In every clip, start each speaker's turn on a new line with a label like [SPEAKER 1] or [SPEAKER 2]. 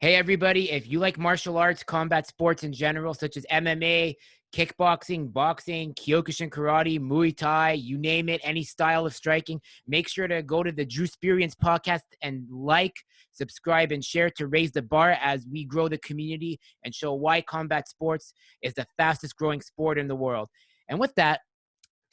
[SPEAKER 1] Hey, everybody, if you like martial arts, combat sports in general, such as MMA, kickboxing, boxing, Kyokushin karate, Muay Thai, you name it, any style of striking, make sure to go to the Drewsperience podcast and like, subscribe, and share to raise the bar as we grow the community and show why combat sports is the fastest growing sport in the world. And with that,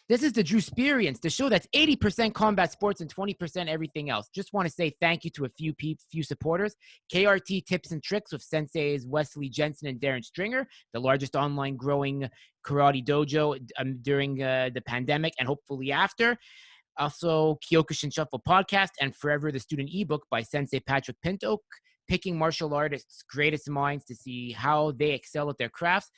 [SPEAKER 1] this is the Drewsperience, the show that's 80% combat sports and 20% everything else. Just want to say thank you to a few supporters. KRT Tips and Tricks with Senseis Wesley Jensen and Darren Stringer, the largest online growing karate dojo during the pandemic and hopefully after. Also, Kyokushin Shuffle podcast and Forever the Student ebook by Sensei Patrick Pinto, picking martial artists' greatest minds to see how they excel at their crafts.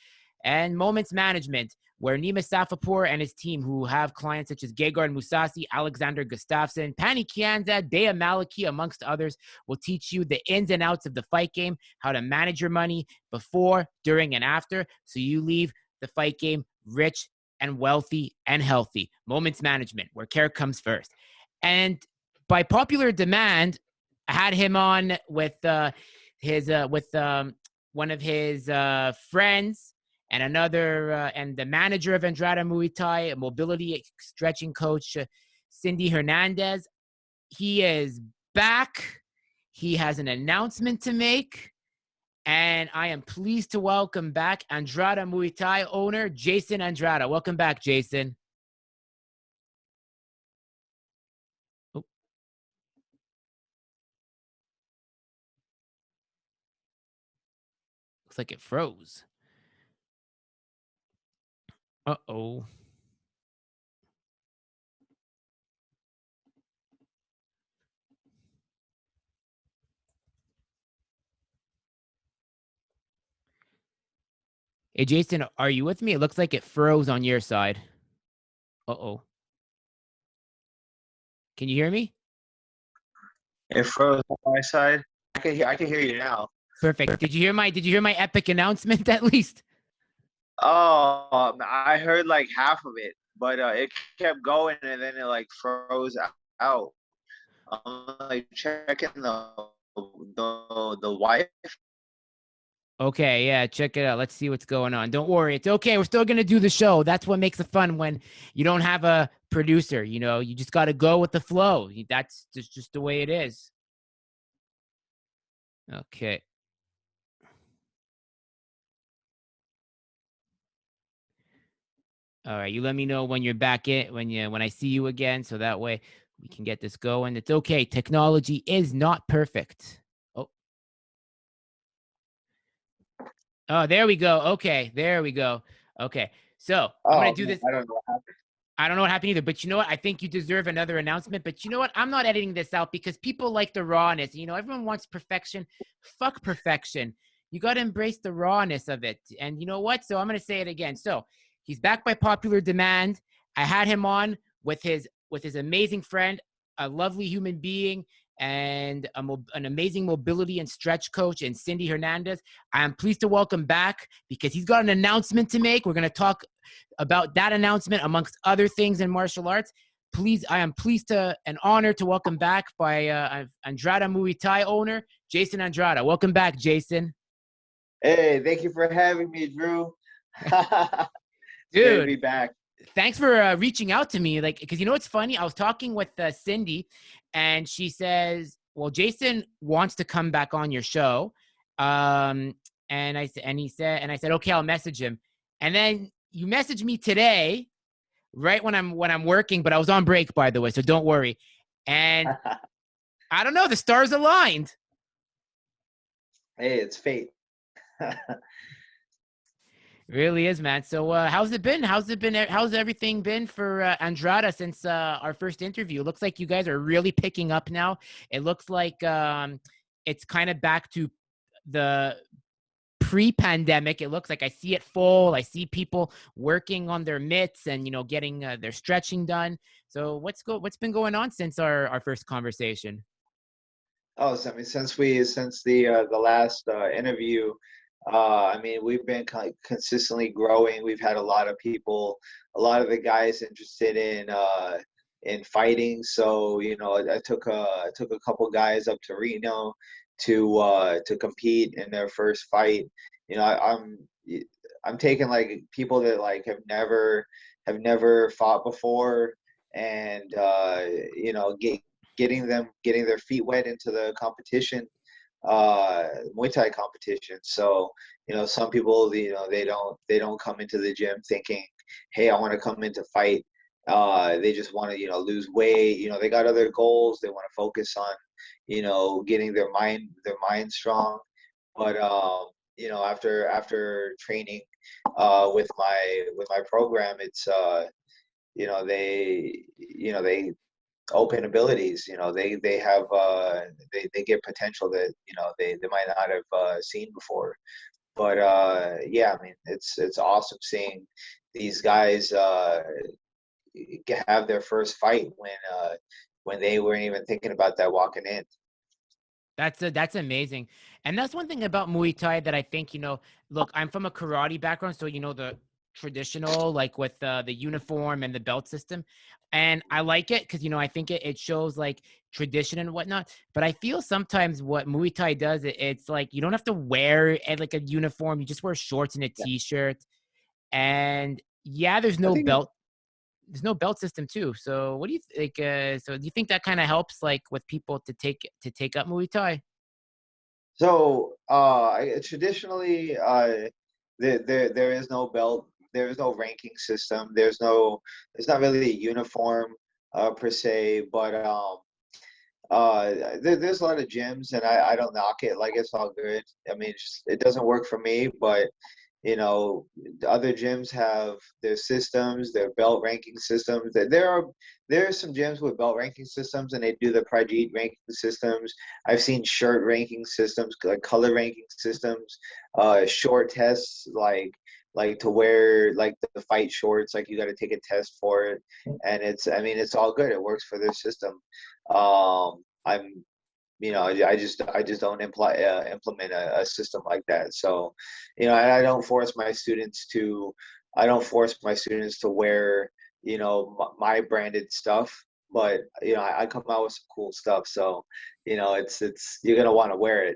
[SPEAKER 1] And Moments Management, where Nima Safapur and his team, who have clients such as Gegard Musasi, Alexander Gustafsson, Pani Kianza, Dea Maliki, amongst others, will teach you the ins and outs of the fight game, how to manage your money before, during, and after, so you leave the fight game rich and wealthy and healthy. Moments Management, where care comes first. And by popular demand, I had him on with one of his friends, and and the manager of Andrada Muay Thai, mobility stretching coach, Cindy Hernandez. He is back. He has an announcement to make. And I am pleased to welcome back Andrada Muay Thai owner, Jason Andrada. Welcome back, Jason. Oh. Looks like it froze. Uh-oh. Hey, Jason, are you with me? It looks like it froze on your side. Uh-oh. Can you hear me?
[SPEAKER 2] It froze on my side. I can hear you now.
[SPEAKER 1] Perfect. Did you hear my epic announcement at least?
[SPEAKER 2] Oh, I heard like half of it, but it kept going and then it like froze out. I'm like checking the Wi-Fi.
[SPEAKER 1] Okay, yeah, check it out. Let's see what's going on. Don't worry. It's okay. We're still going to do the show. That's what makes it fun when you don't have a producer, you just got to go with the flow. That's just the way it is. Okay. All right, you let me know when you're back in when I see you again, so that way we can get this going. It's okay. Technology is not perfect. Oh, there we go. Okay, there we go. Okay, so I'm gonna do this.
[SPEAKER 2] I don't know what happened.
[SPEAKER 1] I don't know what happened either, but you know what? I think you deserve another announcement. But you know what? I'm not editing this out because people like the rawness. Everyone wants perfection. Fuck perfection. You got to embrace the rawness of it. And you know what? So I'm going to say it again. So he's back by popular demand. I had him on with his amazing friend, a lovely human being, and an amazing mobility and stretch coach, and Cindy Hernandez. I am pleased to welcome back because he's got an announcement to make. We're going to talk about that announcement amongst other things in martial arts. I am pleased and honored to welcome back by Andrada Muay Thai owner, Jason Andrada. Welcome back, Jason.
[SPEAKER 2] Hey, thank you for having me, Drew.
[SPEAKER 1] Dude,
[SPEAKER 2] to be back.
[SPEAKER 1] Thanks for reaching out to me. Because what's funny? I was talking with Cindy, and she says, "Well, Jason wants to come back on your show," and I said, "Okay, I'll message him." And then you messaged me today, right when I'm working, but I was on break, by the way, so don't worry. And I don't know, the stars aligned.
[SPEAKER 2] Hey, it's fate.
[SPEAKER 1] Really is, man. So how's it been? How's everything been for Andrada since our first interview? It looks like you guys are really picking up now. It looks like it's kind of back to the pre-pandemic. It looks like I see it full. I see people working on their mitts and getting their stretching done. So what's been going on since our first conversation?
[SPEAKER 2] Oh, so, I mean, since the last interview, we've been consistently growing. We've had a lot of people, a lot of the guys interested in fighting. So I took a couple guys up to Reno to compete in their first fight. You know, I'm taking like people that like have never fought before, and you know, getting their feet wet into the competition, Muay Thai competition. So, you know, some people, you know, they don't come into the gym thinking, hey, I want to come in to fight. They just want to, you know, lose weight. You know, they got other goals. They want to focus on, you know, getting their mind strong. But you know, after training with my program, it's you know, they open abilities. You know, they have they get potential that, you know, they might not have seen before. But yeah, I mean, it's awesome seeing these guys have their first fight when they weren't even thinking about that walking in.
[SPEAKER 1] That's amazing. And that's one thing about Muay Thai that I think, look, I'm from a karate background, so the traditional, like with the uniform and the belt system. And I like it because, I think it shows like tradition and whatnot. But I feel sometimes what Muay Thai does, it's like you don't have to wear like a uniform. You just wear shorts and a
[SPEAKER 2] Yeah.
[SPEAKER 1] t-shirt. And yeah,
[SPEAKER 2] I think
[SPEAKER 1] there's no belt system too. So what do you think? So do you think that kind of helps like with people to take up Muay Thai?
[SPEAKER 2] so. Traditionally, there is no belt. There is no ranking system. There's not really a uniform per se. But there's a lot of gyms, and I don't knock it. Like, it's all good. I mean, it doesn't work for me, but you know, the other gyms have their systems, their belt ranking systems. There are some gyms with belt ranking systems, and they do the Prajit ranking systems. I've seen shirt ranking systems, like color ranking systems, short tests, like to wear like the fight shorts, like you got to take a test for it, and I mean, it's all good. It works for their system. I'm you know, I just don't implement a system like that. So, you know, and I don't force my students to wear, you know, my branded stuff. But you know, I come out with some cool stuff. So, you know, it's you're gonna want to wear it.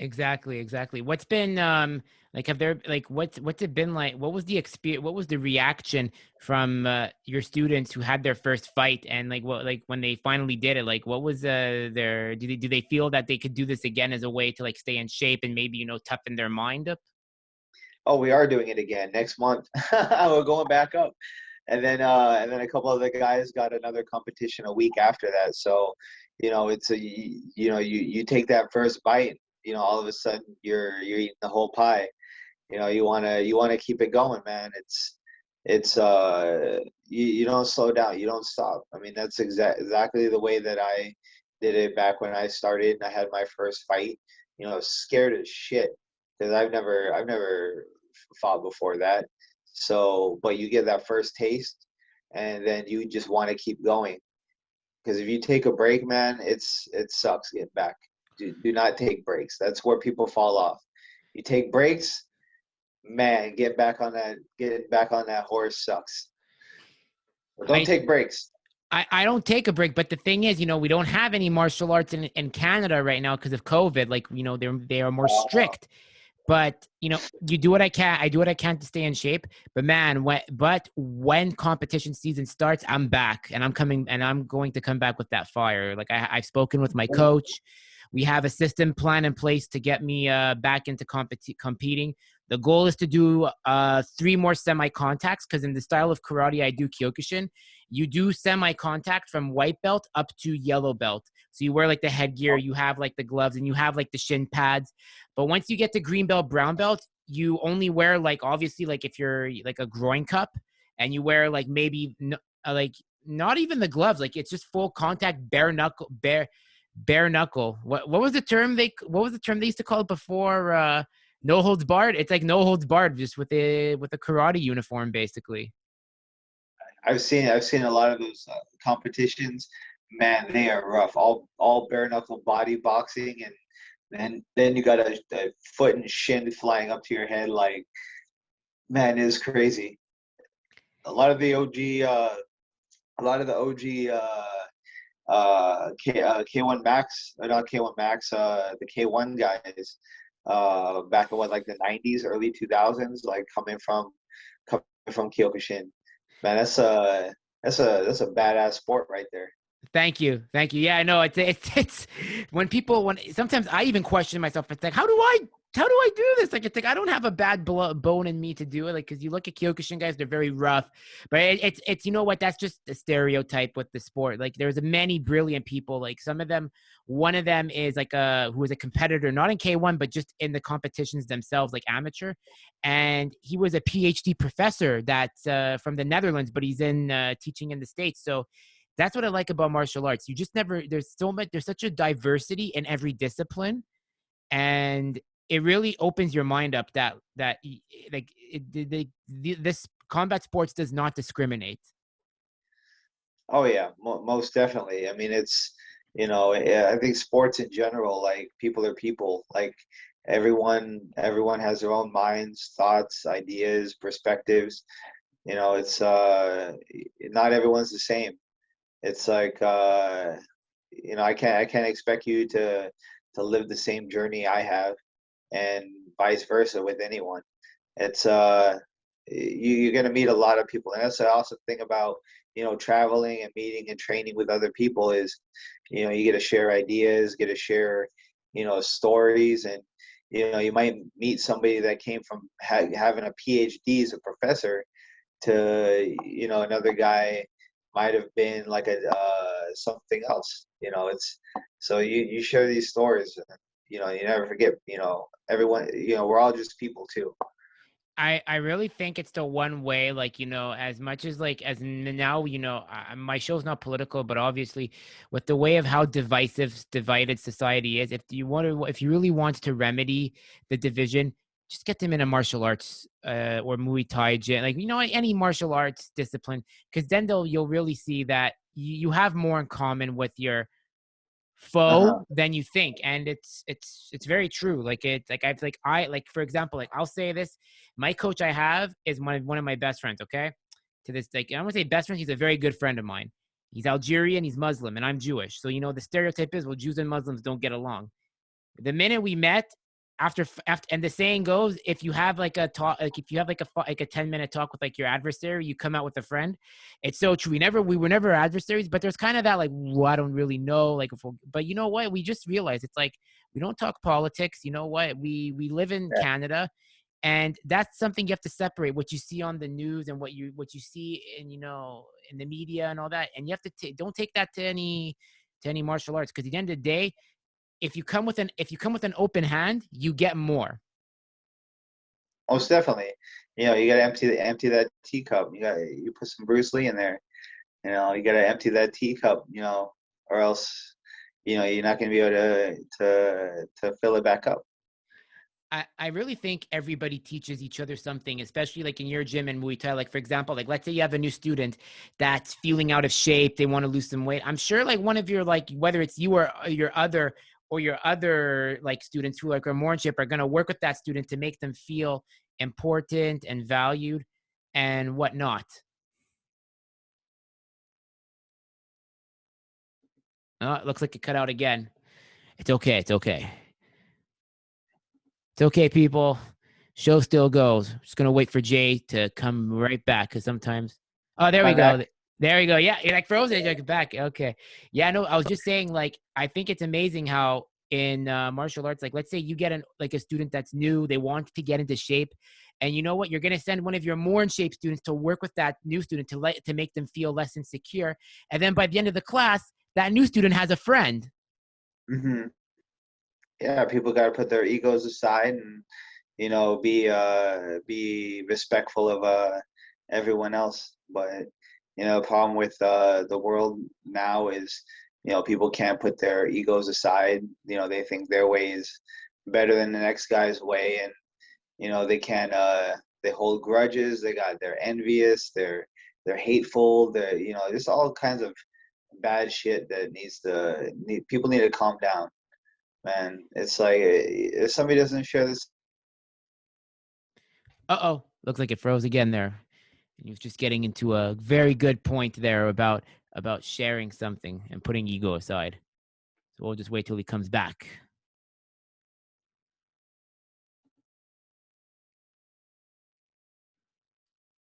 [SPEAKER 1] Exactly, exactly. What's been like have there like what's it been like? What was the experience, what was the reaction from your students who had their first fight, and like what, like when they finally did it, like what was their, do they feel that they could do this again as a way to like stay in shape and maybe toughen their mind up?
[SPEAKER 2] Oh, we are doing it again next month. We're going back up. And then a couple other guys got another competition a week after that. So, you know, you take that first bite, you know, all of a sudden you're eating the whole pie. You know, you wanna keep it going, man. You don't slow down, you don't stop. I mean, that's exactly the way that I did it back when I started and I had my first fight. You know, scared as shit because I've never fought before that. So, but you get that first taste, and then you just want to keep going. Because if you take a break, man, it sucks getting back. Do not take breaks. That's where people fall off. You take breaks, man, getting back on that horse sucks. But don't
[SPEAKER 1] I
[SPEAKER 2] take breaks.
[SPEAKER 1] I don't take a break, but the thing is, we don't have any martial arts in Canada right now because of COVID. Like, they are more
[SPEAKER 2] Uh,
[SPEAKER 1] strict. But you do what I can. I do what I can to stay in shape. But man, when competition season starts, I'm back, and I'm coming, and I'm going to come back with that fire. Like I've spoken with my coach. We have a system plan in place to get me back into competing. The goal is to do 3 more semi contacts because in the style of karate I do Kyokushin, you do semi contact from white belt up to yellow belt. So you wear like the headgear, you have like the gloves, and you have like the shin pads. But once you get to green belt, brown belt, you only wear like, obviously, like if you're like a groin cup, and you wear like maybe like not even the gloves, like it's just full contact, bare knuckle. What was the term they used to call it before? No holds barred. It's like no holds barred, just with a karate uniform, basically.
[SPEAKER 2] I've seen a lot of those competitions. Man, they are rough. All bare knuckle body boxing, and then you got a foot and shin flying up to your head. Like, man, it is crazy. A lot of the OG K1 Max, or not K1 Max, the K1 guys, back in what, like the 90s, early 2000s, like coming from Kyokushin. Man, that's a badass sport right there.
[SPEAKER 1] Thank you. Thank you. Yeah, I know it's when people when sometimes I even question myself. It's like, how do I do this? Like, it's like I don't have a bad bone in me to do it. Like, because you look at Kyokushin guys, they're very rough, but it's you know what? That's just a stereotype with the sport. Like, there's many brilliant people. Like some of them, one of them is like who was a competitor, not in K1, but just in the competitions themselves, like amateur, and he was a PhD professor that's from the Netherlands, but he's in teaching in the States. So that's what I like about martial arts. You just never there's so much there's such a diversity in every discipline, and it really opens your mind up that like this combat sports does not discriminate.
[SPEAKER 2] Oh yeah, most definitely. I mean, it's, yeah, I think sports in general, like people are people. Like everyone has their own minds, thoughts, ideas, perspectives. It's not everyone's the same. It's like I can't expect you to live the same journey I have, and vice versa with anyone. It's you're gonna meet a lot of people, and that's the awesome thing about traveling and meeting and training with other people is you get to share ideas, get to share stories, and you might meet somebody that came from having a PhD as a professor to another guy might have been like a something else. It's so you share these stories, and you never forget. Everyone. We're all just people too.
[SPEAKER 1] I really think it's the one way, like, as much as like as now, my show's not political, but obviously with the way of how divided society is, if you really want to remedy the division, just get them in a martial arts or Muay Thai gym, like, any martial arts discipline, because then you'll really see that you have more in common with your foe
[SPEAKER 2] Uh-huh.
[SPEAKER 1] than you think, and it's very true. Like, it's like I for example, like, I'll say this: my coach I have is one of my best friends, okay, to this, like, I don't want to say best friend, he's a very good friend of mine. He's Algerian, he's Muslim, and I'm Jewish, so the stereotype is, well, Jews and Muslims don't get along. The minute we met, after, and the saying goes, if you have like a talk, like if you have like a 10-minute talk with like your adversary, you come out with a friend. It's so true. We were never adversaries, but there's kind of that, like, well, I don't really know, like, but you know what? We just realized it's like we don't talk politics. You know what? We live in
[SPEAKER 2] Yeah.
[SPEAKER 1] Canada, and that's something you have to separate what you see on the news and what you see in in the media and all that, and you have to don't take that to any martial arts, because at the end of the day, if you come with an open hand, you get more.
[SPEAKER 2] Most definitely. You gotta empty that teacup. You put some Bruce Lee in there. You gotta empty that teacup. Or else, you're not gonna be able to fill it back up.
[SPEAKER 1] I really think everybody teaches each other something, especially like in your gym and Muay Thai. Like, for example, like, let's say you have a new student that's feeling out of shape, they want to lose some weight. I'm sure like one of your, like, whether it's you or your other like students who like are more in shape, are going to work with that student to make them feel important and valued and whatnot. Oh, it looks like it cut out again. It's okay. It's okay. It's okay, people. Show still goes. Just gonna wait for Jay to come right back, because sometimes. Oh, there we
[SPEAKER 2] I'm back.
[SPEAKER 1] go. There we go. Yeah, you're like frozen. You're back. Okay. Yeah, no, I was just saying, like, I think it's amazing how in martial arts, like, let's say you get a student that's new, they want to get into shape, and you know what? You're gonna send one of your more in shape students to work with that new student to make them feel less insecure, and then by the end of the class, that new student has a friend.
[SPEAKER 2] Hmm. Yeah, people gotta put their egos aside and be respectful of everyone else. But the problem with the world now is people can't put their egos aside. They think their way is better than the next guy's way, and they can't they hold grudges. They're envious, they're hateful, they're just all kinds of bad shit that people need to calm down, man. It's like if somebody doesn't share this.
[SPEAKER 1] Uh oh, looks like it froze again there. And he was just getting into a very good point there about sharing something and putting ego aside. So we'll just wait till he comes back.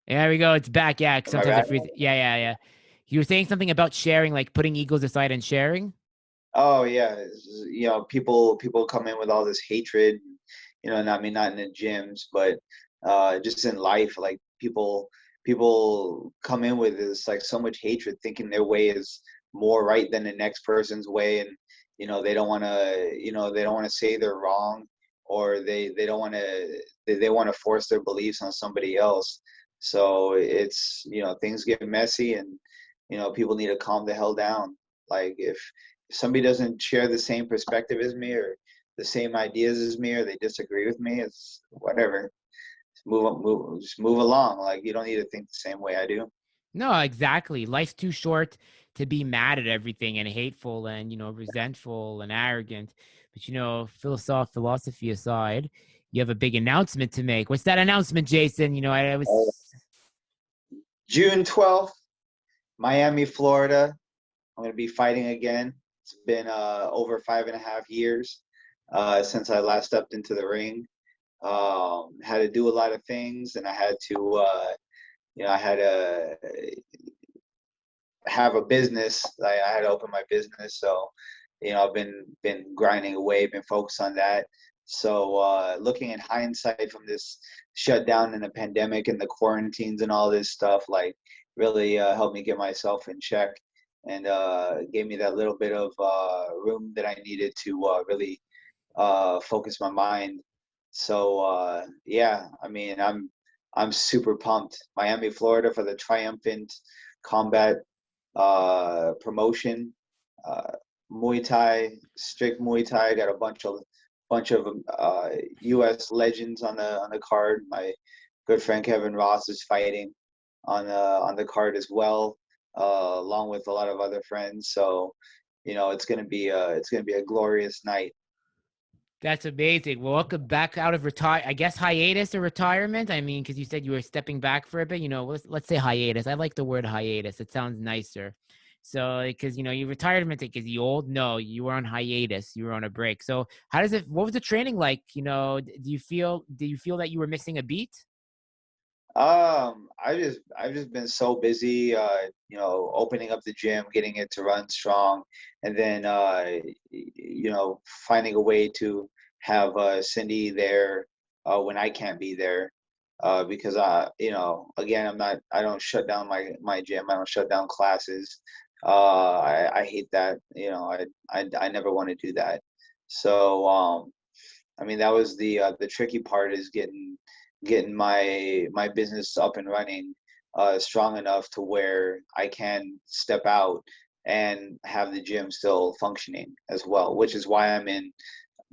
[SPEAKER 1] There we go. It's back. Yeah.
[SPEAKER 2] Am I
[SPEAKER 1] Sometimes it
[SPEAKER 2] back?
[SPEAKER 1] freezes. Yeah. Yeah. Yeah. You were saying something about sharing, like putting egos aside and sharing.
[SPEAKER 2] Oh yeah, people come in with all this hatred, not I mean not in the gyms, but just in life, like people come in with this like so much hatred, thinking their way is more right than the next person's way, and they don't want to say they're wrong, or they don't want to they want to force their beliefs on somebody else. So it's things get messy, and people need to calm the hell down. Like if somebody doesn't share the same perspective as me or the same ideas as me, or they disagree with me, it's whatever. Just move along. Like you don't need to think the same way I do.
[SPEAKER 1] No, exactly. Life's too short to be mad at everything and hateful and, resentful and arrogant. But, philosophy aside, you have a big announcement to make. What's that announcement, Jason? I
[SPEAKER 2] Uh,
[SPEAKER 1] was.
[SPEAKER 2] June 12th, Miami, Florida. I'm going to be fighting again. It's been over 5.5 years since I last stepped into the ring. Had to do a lot of things, and I had to, I had to have a business. I had to open my business, so I've been grinding away, been focused on that. So looking in hindsight from this shutdown and the pandemic and the quarantines and all this stuff, like really helped me get myself in check and gave me that little bit of room that I needed to really focus my mind. So yeah, I mean, I'm super pumped. Miami, Florida for the triumphant combat promotion. Uh, Muay Thai, strict Muay Thai. Got a bunch of U.S. legends on the card. My good friend Kevin Ross is fighting on the card as well, along with a lot of other friends. So, it's gonna be a glorious night.
[SPEAKER 1] That's amazing. Well, welcome back out of I guess hiatus or retirement. I mean, because you said you were stepping back for a bit. Let's say hiatus. I like the word hiatus. It sounds nicer. So, because you retired, is he old? No, you were on hiatus. You were on a break. So, how does it? What was the training like? Do you feel that you were missing a beat?
[SPEAKER 2] I've just been so busy, opening up the gym, getting it to run strong, and then finding a way to have Cindy there when I can't be there, because again, I don't shut down my gym, I don't shut down classes. I hate that, I never want to do that. So I mean, that was the tricky part is getting my business up and running strong enough to where I can step out and have the gym still functioning as well, which is why I'm in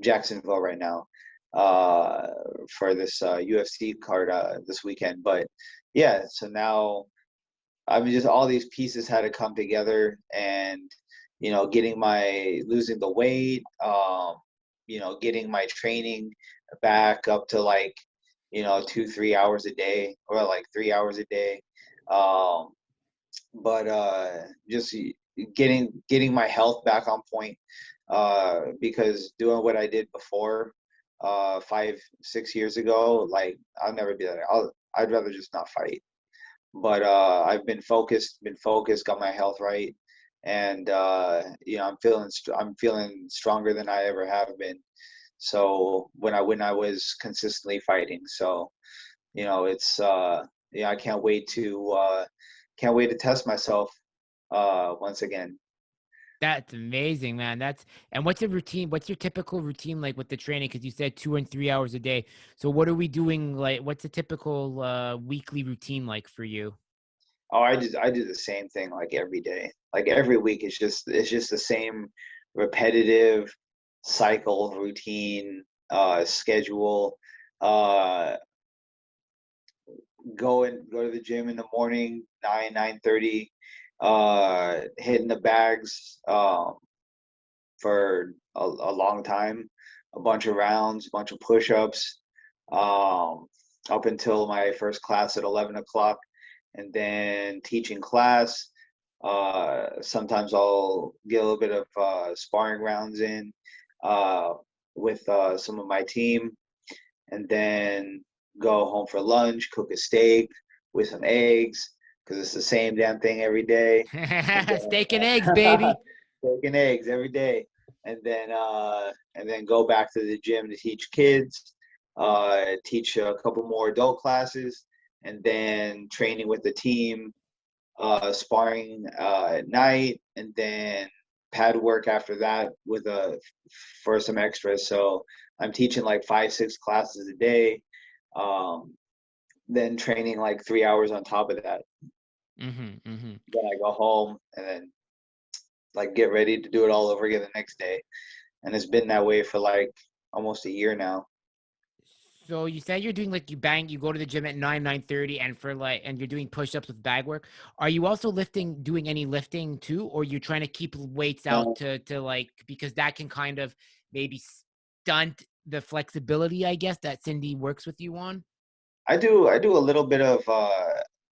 [SPEAKER 2] Jacksonville right now uh, for this UFC card this weekend. But yeah, so now I mean, just all these pieces had to come together, and getting my losing the weight, getting my training back up to like 2-3 hours a day, or like 3 hours a day, um, but just getting my health back on point, because doing what I did before 5-6 years ago, like I'll never be that. I'd rather just not fight. But I've been focused, got my health right, and I'm feeling stronger than I ever have been. So when I was consistently fighting, so it's yeah, I can't wait to test myself once again.
[SPEAKER 1] That's amazing, man. And what's a routine? What's your typical routine like with the training? Because you said 2 and 3 hours a day. So what are we doing? Like, what's a typical weekly routine like for you?
[SPEAKER 2] Oh, I do the same thing like every day. Like every week it's just the same repetitive cycle, routine, schedule. Uh go to the gym in the morning, 9:30, hitting the bags for a long time, a bunch of rounds, a bunch of push-ups, um up until my first class at 11 o'clock. and then teaching class. Sometimes I'll get a little bit of sparring rounds in with some of my team, and then go home for lunch, cook a steak with some eggs because it's the same damn thing every day. And
[SPEAKER 1] Steak and eggs,
[SPEAKER 2] then
[SPEAKER 1] baby.
[SPEAKER 2] steak and eggs every day, and then go back to the gym to teach kids, teach a couple more adult classes, and then training with the team, sparring at night, and then pad work after that with for some extras. So I'm teaching like 5, 6 classes a day, um, then training like 3 hours on top of that.
[SPEAKER 1] Hmm. Hmm.
[SPEAKER 2] Then I go home and then like get ready to do it all over again the next day. And it's been that way for like almost a year now.
[SPEAKER 1] So you said you're doing like you go to the gym at 9:30, and and you're doing push-ups with bag work. Are you also doing any lifting too, or you're trying to keep weights out
[SPEAKER 2] No,
[SPEAKER 1] to like, because that can kind of maybe stunt the flexibility, I guess, that Cindy works with you on?
[SPEAKER 2] I do a little bit of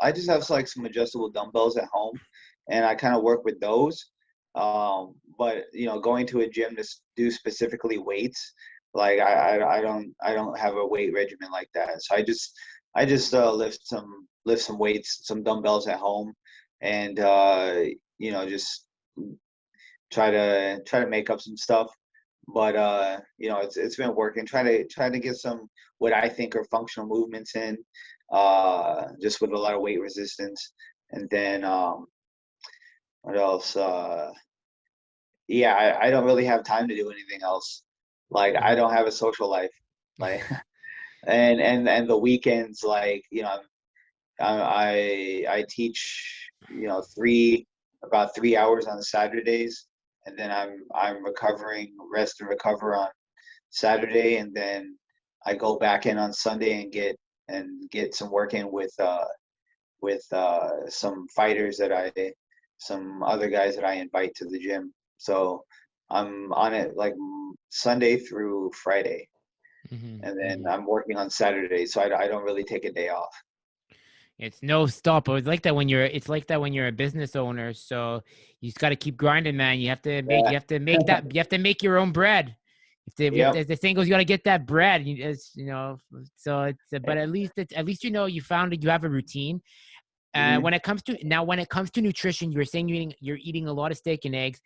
[SPEAKER 2] I just have like some adjustable dumbbells at home, and I kind of work with those. But going to a gym to do specifically weights, like I don't have a weight regimen like that. So I just lift some weights, some dumbbells at home, and just try to make up some stuff. But it's been working. Trying to get some what I think are functional movements in, just with a lot of weight resistance. And then what else? Yeah, I don't really have time to do anything else. Like I don't have a social life. Like and the weekends, like I teach about 3 hours on Saturdays, and then I'm recovering, rest and recover on Saturday, and then I go back in on Sunday and get some work in with some other guys that I invite to the gym. So I'm on it like Sunday through Friday,
[SPEAKER 1] Hmm.
[SPEAKER 2] and then
[SPEAKER 1] Hmm.
[SPEAKER 2] I'm working on Saturday, so I don't really take a day off.
[SPEAKER 1] It's no stop. It's like that when you're a business owner. So you just got to keep grinding, man. You have to make
[SPEAKER 2] Yeah.
[SPEAKER 1] you have to make that you have to make your own bread.
[SPEAKER 2] Yep.
[SPEAKER 1] As the saying goes, you got to get that bread. So but at least you have a routine.
[SPEAKER 2] Mhm.
[SPEAKER 1] When it comes to nutrition, you were saying you're eating a lot of steak and eggs,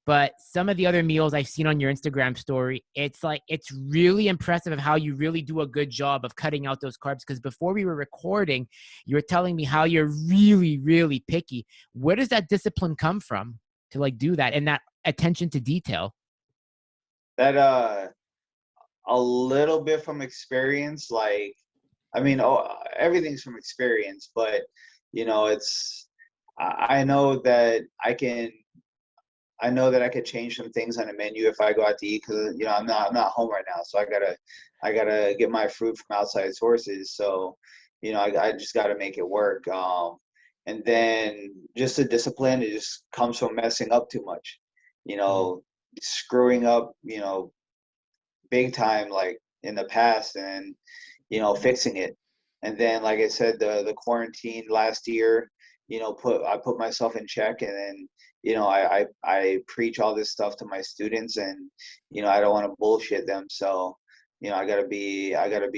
[SPEAKER 1] but some of the other meals I've seen on your Instagram story, it's really impressive of how you really do a good job of cutting out those carbs. Because before we were recording, you were telling me how you're really, really picky. Where does that discipline come from to like do that and that attention to detail?
[SPEAKER 2] That a little bit from experience, like I mean, everything's from experience, but it's I know that I could change some things on the menu if I go out to eat because I'm not home right now, so I gotta get my food from outside sources. So I just gotta make it work. And then just the discipline, it just comes from messing up too much, you
[SPEAKER 1] Mhm.
[SPEAKER 2] know, screwing up, big time like in the past, and fixing it. And then like I said, the quarantine last year, I put myself in check, and then I preach all this stuff to my students, and I don't want to bullshit them. So I gotta be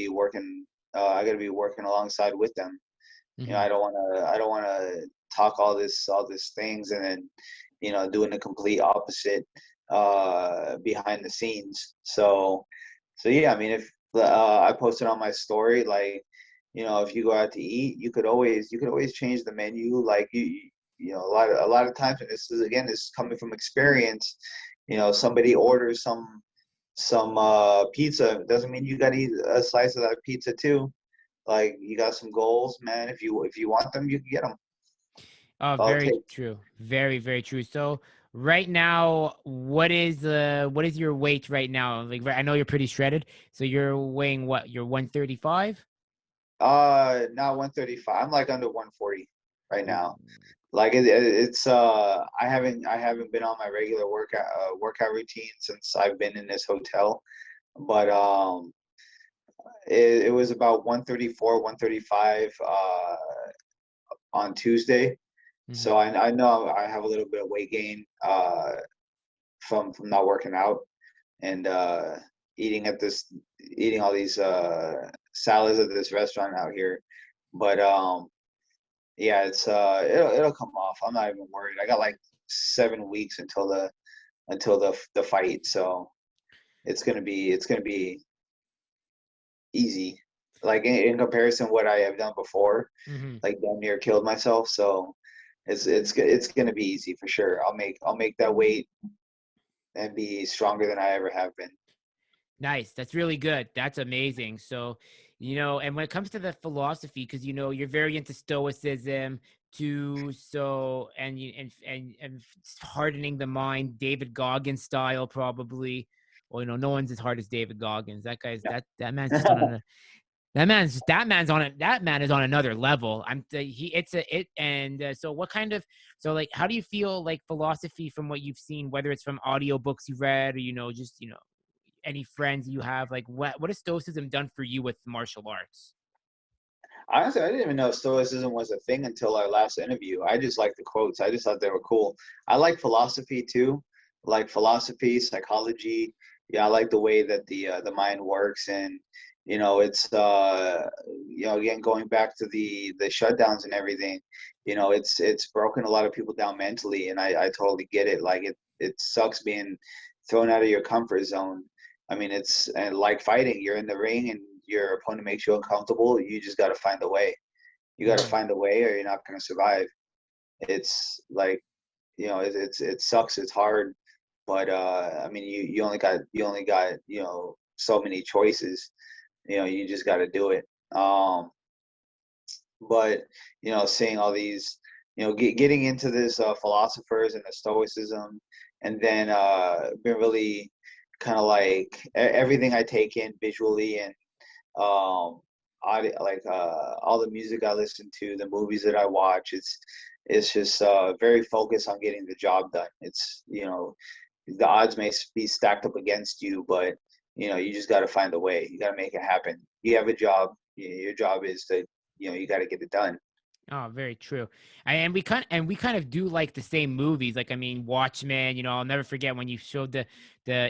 [SPEAKER 2] working alongside with them.
[SPEAKER 1] Mhm.
[SPEAKER 2] I don't want to talk all this things and then doing the complete opposite behind the scenes. So yeah, I mean, if I posted on my story, like, if you go out to eat, you could always change the menu. Like a lot of times, and this is coming from experience. Somebody orders some pizza. Doesn't mean you got to eat a slice of that pizza too. Like you got some goals, man. If you want them, you can get them.
[SPEAKER 1] Oh,
[SPEAKER 2] All it
[SPEAKER 1] very
[SPEAKER 2] takes.
[SPEAKER 1] true. Very, very true. So right now, what is your weight right now? Like I know you're pretty shredded. So you're weighing what? You're 135?
[SPEAKER 2] Now 135. I'm like under 140 right now. Like it's I haven't been on my regular workout routine since I've been in this hotel, but it was about 134, 135 on Tuesday.
[SPEAKER 1] Hmm.
[SPEAKER 2] So I know I have a little bit of weight gain from not working out and eating at this eating all these salads at this restaurant out here. But yeah, it'll come off. I'm not even worried. I got like 7 weeks until the fight, so it's gonna be easy. Like in comparison what I have done before,
[SPEAKER 1] Hmm.
[SPEAKER 2] like damn near killed myself. So it's gonna be easy for sure. I'll make that weight and be stronger than I ever have been.
[SPEAKER 1] Nice. That's really good. That's amazing. So, and when it comes to the philosophy, because you're very into stoicism too. So, and you and hardening the mind, David Goggins style, probably. Well, no one's as hard as David Goggins. That guy's that man's just on
[SPEAKER 2] Yeah.
[SPEAKER 1] a that man is on another level. So what kind of so like how do you feel like philosophy from what you've seen, whether it's from audiobooks you read or just any friends you have, like what has stoicism done for you with martial arts?
[SPEAKER 2] Honestly, I didn't even know stoicism was a thing until our last interview. I just liked the quotes. I just thought they were cool. I like philosophy too, like philosophy, psychology. Yeah, I like the way that the mind works, and it's again going back to the shutdowns and everything. It's broken a lot of people down mentally, and I totally get it. Like it sucks being thrown out of your comfort zone. I mean, it's and like fighting. You're in the ring and your opponent makes you uncomfortable. You just got to find a way. You got to
[SPEAKER 1] Hmm.
[SPEAKER 2] find a way, or you're not going to survive. It's like it sucks. It's hard, but I mean, you only got so many choices. You just got to do it. But seeing all these, getting into this philosophers and the stoicism, and then been really kind of like everything I take in visually and like all the music I listen to, the movies that I watch. It's just very focused on getting the job done. It's the odds may be stacked up against you, but you just got to find a way. You got to make it happen. You have a job. Your job is to you got to get it done.
[SPEAKER 1] Oh, very true. And we kind of do like the same movies. Like, I mean, Watchmen. I'll never forget when you showed the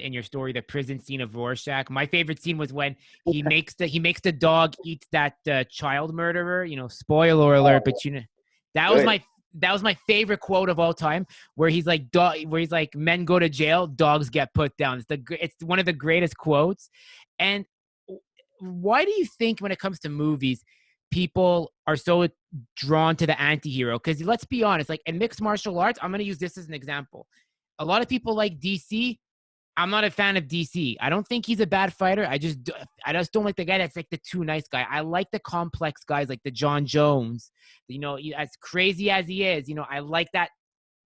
[SPEAKER 1] in your story the prison scene of Rorschach. My favorite scene was when he makes the dog eat that child murderer. Spoiler alert,
[SPEAKER 2] Oh,
[SPEAKER 1] but that was
[SPEAKER 2] good.
[SPEAKER 1] my favorite quote of all time. Where he's like, men go to jail, dogs get put down. It's one of the greatest quotes. And why do you think when it comes to movies, people are so drawn to the anti-hero? Because let's be honest, like in mixed martial arts, I'm going to use this as an example. A lot of people like DC. I'm not a fan of DC. I don't think he's a bad fighter. I just don't like the guy that's like the too nice guy. I like the complex guys like the John Jones. As crazy as he is, I like that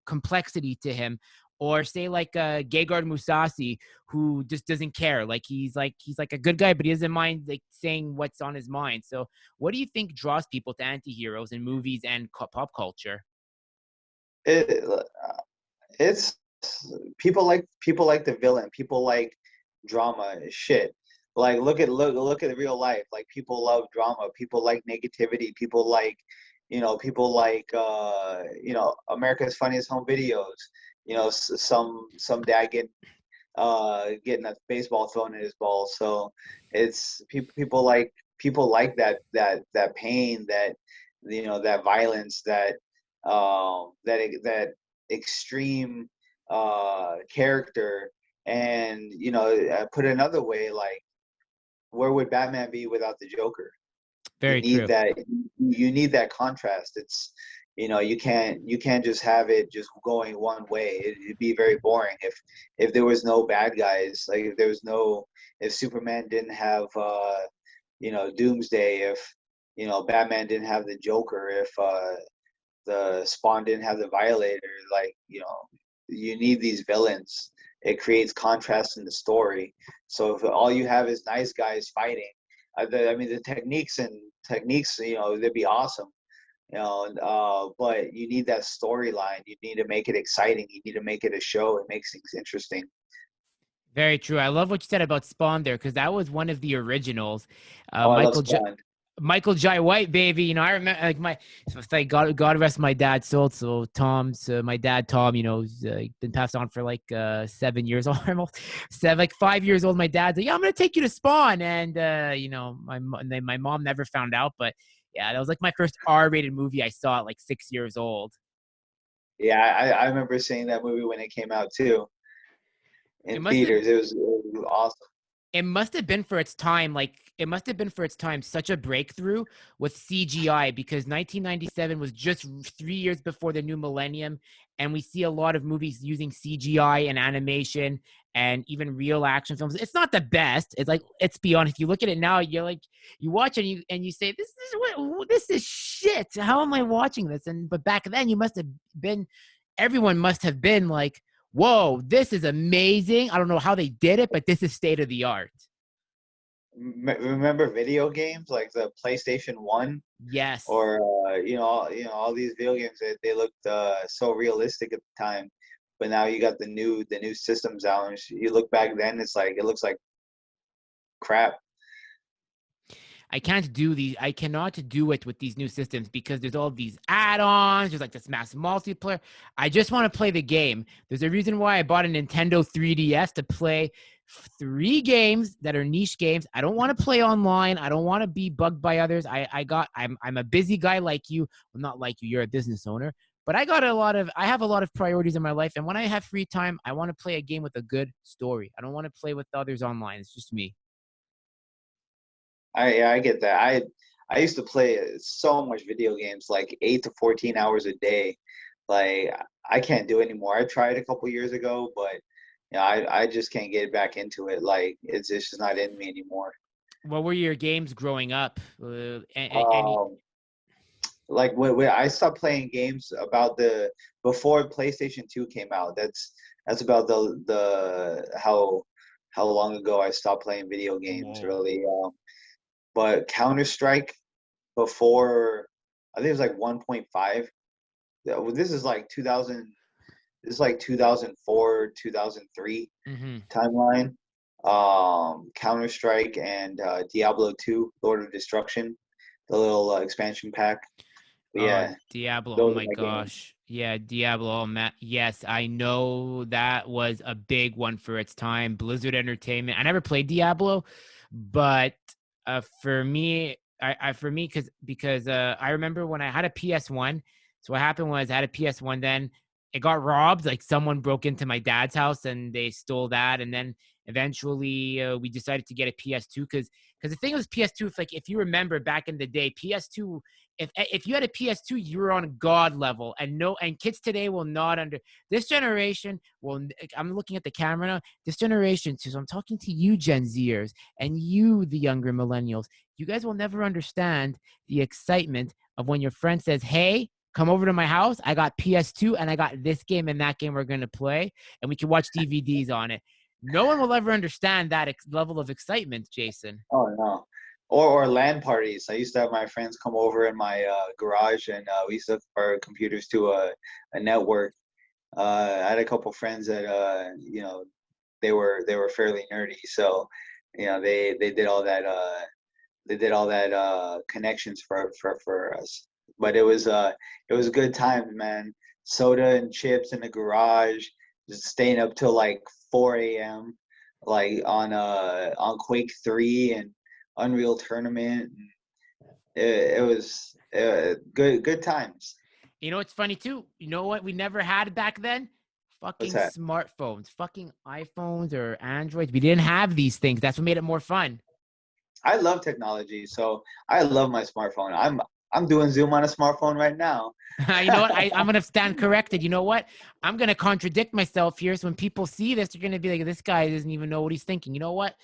[SPEAKER 1] complexity to him. Or say like Gegard Mousasi, who just doesn't care. Like he's like a good guy, but he doesn't mind like saying what's on his mind. So, what do you think draws people to anti-heroes in movies and pop culture?
[SPEAKER 2] It, it's people like the villain. People like drama. Shit. Like look at real life. Like people love drama. People like negativity. People like America's Funniest Home Videos. Some dad getting a baseball thrown in his balls. So it's people like that pain, that violence, that extreme character. And put it another way, like where would Batman be without the Joker? you
[SPEAKER 1] Very
[SPEAKER 2] need
[SPEAKER 1] true.
[SPEAKER 2] that you need that contrast. It's you can't just have it just going one way. It'd be very boring if there was no bad guys. Like if Superman didn't have Doomsday, if Batman didn't have the Joker, if the Spawn didn't have the Violator. Like you need these villains. It creates contrast in the story. So if all you have is nice guys fighting, I mean the techniques, they'd be awesome. But you need that storyline. You need to make it exciting. You need to make it a show. It makes things interesting.
[SPEAKER 1] Very true. I love what you said about Spawn there because that was one of the originals.
[SPEAKER 2] Oh, I love
[SPEAKER 1] Michael jo-
[SPEAKER 2] Spawn.
[SPEAKER 1] Michael Jai White, baby. You know, I remember like God rest my dad's soul. So Tom's my dad, Tom. You know, he's been passed on for like 7 years almost, like 5 years old. My dad's like, yeah, I'm gonna take you to Spawn, and you know, my mom never found out, but yeah, that was like my first R-rated movie I saw at like 6 years old.
[SPEAKER 2] Yeah, I remember seeing that movie when it came out too
[SPEAKER 1] It
[SPEAKER 2] in
[SPEAKER 1] must have
[SPEAKER 2] theaters. It was awesome.
[SPEAKER 1] it must have been for its time, such a breakthrough with CGI, because 1997 was just 3 years before the new millennium, and we see a lot of movies using CGI and animation and even real action films. It's not the best. It's like, let's be honest. If you look at it now, you're like, you watch it and you say, this is shit. How am I watching this? And but back then, everyone must have been like, whoa, this is amazing. I don't know how they did it, but this is state of the art.
[SPEAKER 2] Remember video games like the PlayStation 1
[SPEAKER 1] Yes.
[SPEAKER 2] or all these video games, they looked so realistic at the time. But now you got the new systems out, and you look back then, it looks like crap.
[SPEAKER 1] I cannot do it with these new systems because there's all these add-ons. There's like this mass multiplayer. I just want to play the game. There's a reason why I bought a Nintendo 3DS to play 3 games that are niche games. I don't want to play online. I don't want to be bugged by others. I'm a busy guy like you. Well, not like you. You're a business owner. But I have a lot of priorities in my life. And when I have free time, I want to play a game with a good story. I don't want to play with others online. It's just me.
[SPEAKER 2] I get that. I used to play so much video games, like 8 to 14 hours a day. Like I can't do it anymore. I tried a couple years ago, but I just can't get back into it. Like it's just not in me anymore.
[SPEAKER 1] What were your games growing up? Any?
[SPEAKER 2] Um, like when I stopped playing games about the before PlayStation 2 came out. That's about the how long ago I stopped playing video games
[SPEAKER 1] Whoa.
[SPEAKER 2] really. But Counter Strike before, I think it was like 1.5. This is like 2000. This is like 2004, 2003
[SPEAKER 1] Mm-hmm.
[SPEAKER 2] timeline. Counter Strike and Diablo 2, Lord of Destruction, the little expansion pack. But yeah,
[SPEAKER 1] Diablo. Oh
[SPEAKER 2] those are
[SPEAKER 1] my
[SPEAKER 2] my games.
[SPEAKER 1] gosh. Yeah, Diablo. Oh, Matt. Yes, I know that was a big one for its time. Blizzard Entertainment. I never played Diablo, but for me, because I remember when I had a PS1. So what happened was I had a PS1 then. It got robbed. Like someone broke into my dad's house and they stole that. And then eventually we decided to get a PS2 because the thing was PS2. If you remember back in the day, PS2, if you had a PS2, you were on God level, and kids today will not under this generation. Well, I'm looking at the camera now. This generation, so I'm talking to you, Gen Zers, and you, the younger millennials. You guys will never understand the excitement of when your friend says, "Hey, come over to my house. I got PS2 and I got this game and that game we're gonna play, and we can watch DVDs on it." No one will ever understand that level of excitement, Jason.
[SPEAKER 2] Oh no. Or LAN parties. I used to have my friends come over in my garage, and we used to hook our computers to a network. I had a couple friends that they were fairly nerdy, so they did all that connections for us. But it was a good time, man. Soda and chips in the garage, just staying up till like 4 a.m. like on Quake 3 and Unreal Tournament. It was good times.
[SPEAKER 1] You know what's funny too? You know what we never had back then?
[SPEAKER 2] What's
[SPEAKER 1] Fucking
[SPEAKER 2] that?
[SPEAKER 1] smartphones, fucking iPhones or Androids. We didn't have these things. That's what made it more fun.
[SPEAKER 2] I love technology, so I love my smartphone. I'm doing Zoom on a smartphone right now.
[SPEAKER 1] You know what? I'm gonna stand corrected. You know what? I'm gonna contradict myself here. So when people see this, they're gonna be like, "This guy doesn't even know what he's thinking." You know what?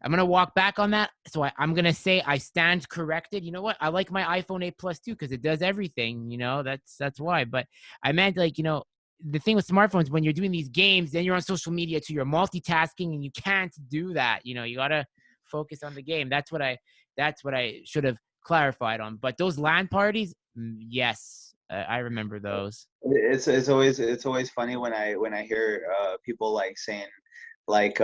[SPEAKER 1] I'm gonna walk back on that. So I'm gonna say I stand corrected. You know what? I like my iPhone 8 Plus too because it does everything. You know, that's why. But I meant like, the thing with smartphones, when you're doing these games, then you're on social media too. You're multitasking and you can't do that. You gotta focus on the game. That's what I should have clarified on. But those LAN parties, yes, I remember those.
[SPEAKER 2] It's always funny when I hear people like saying like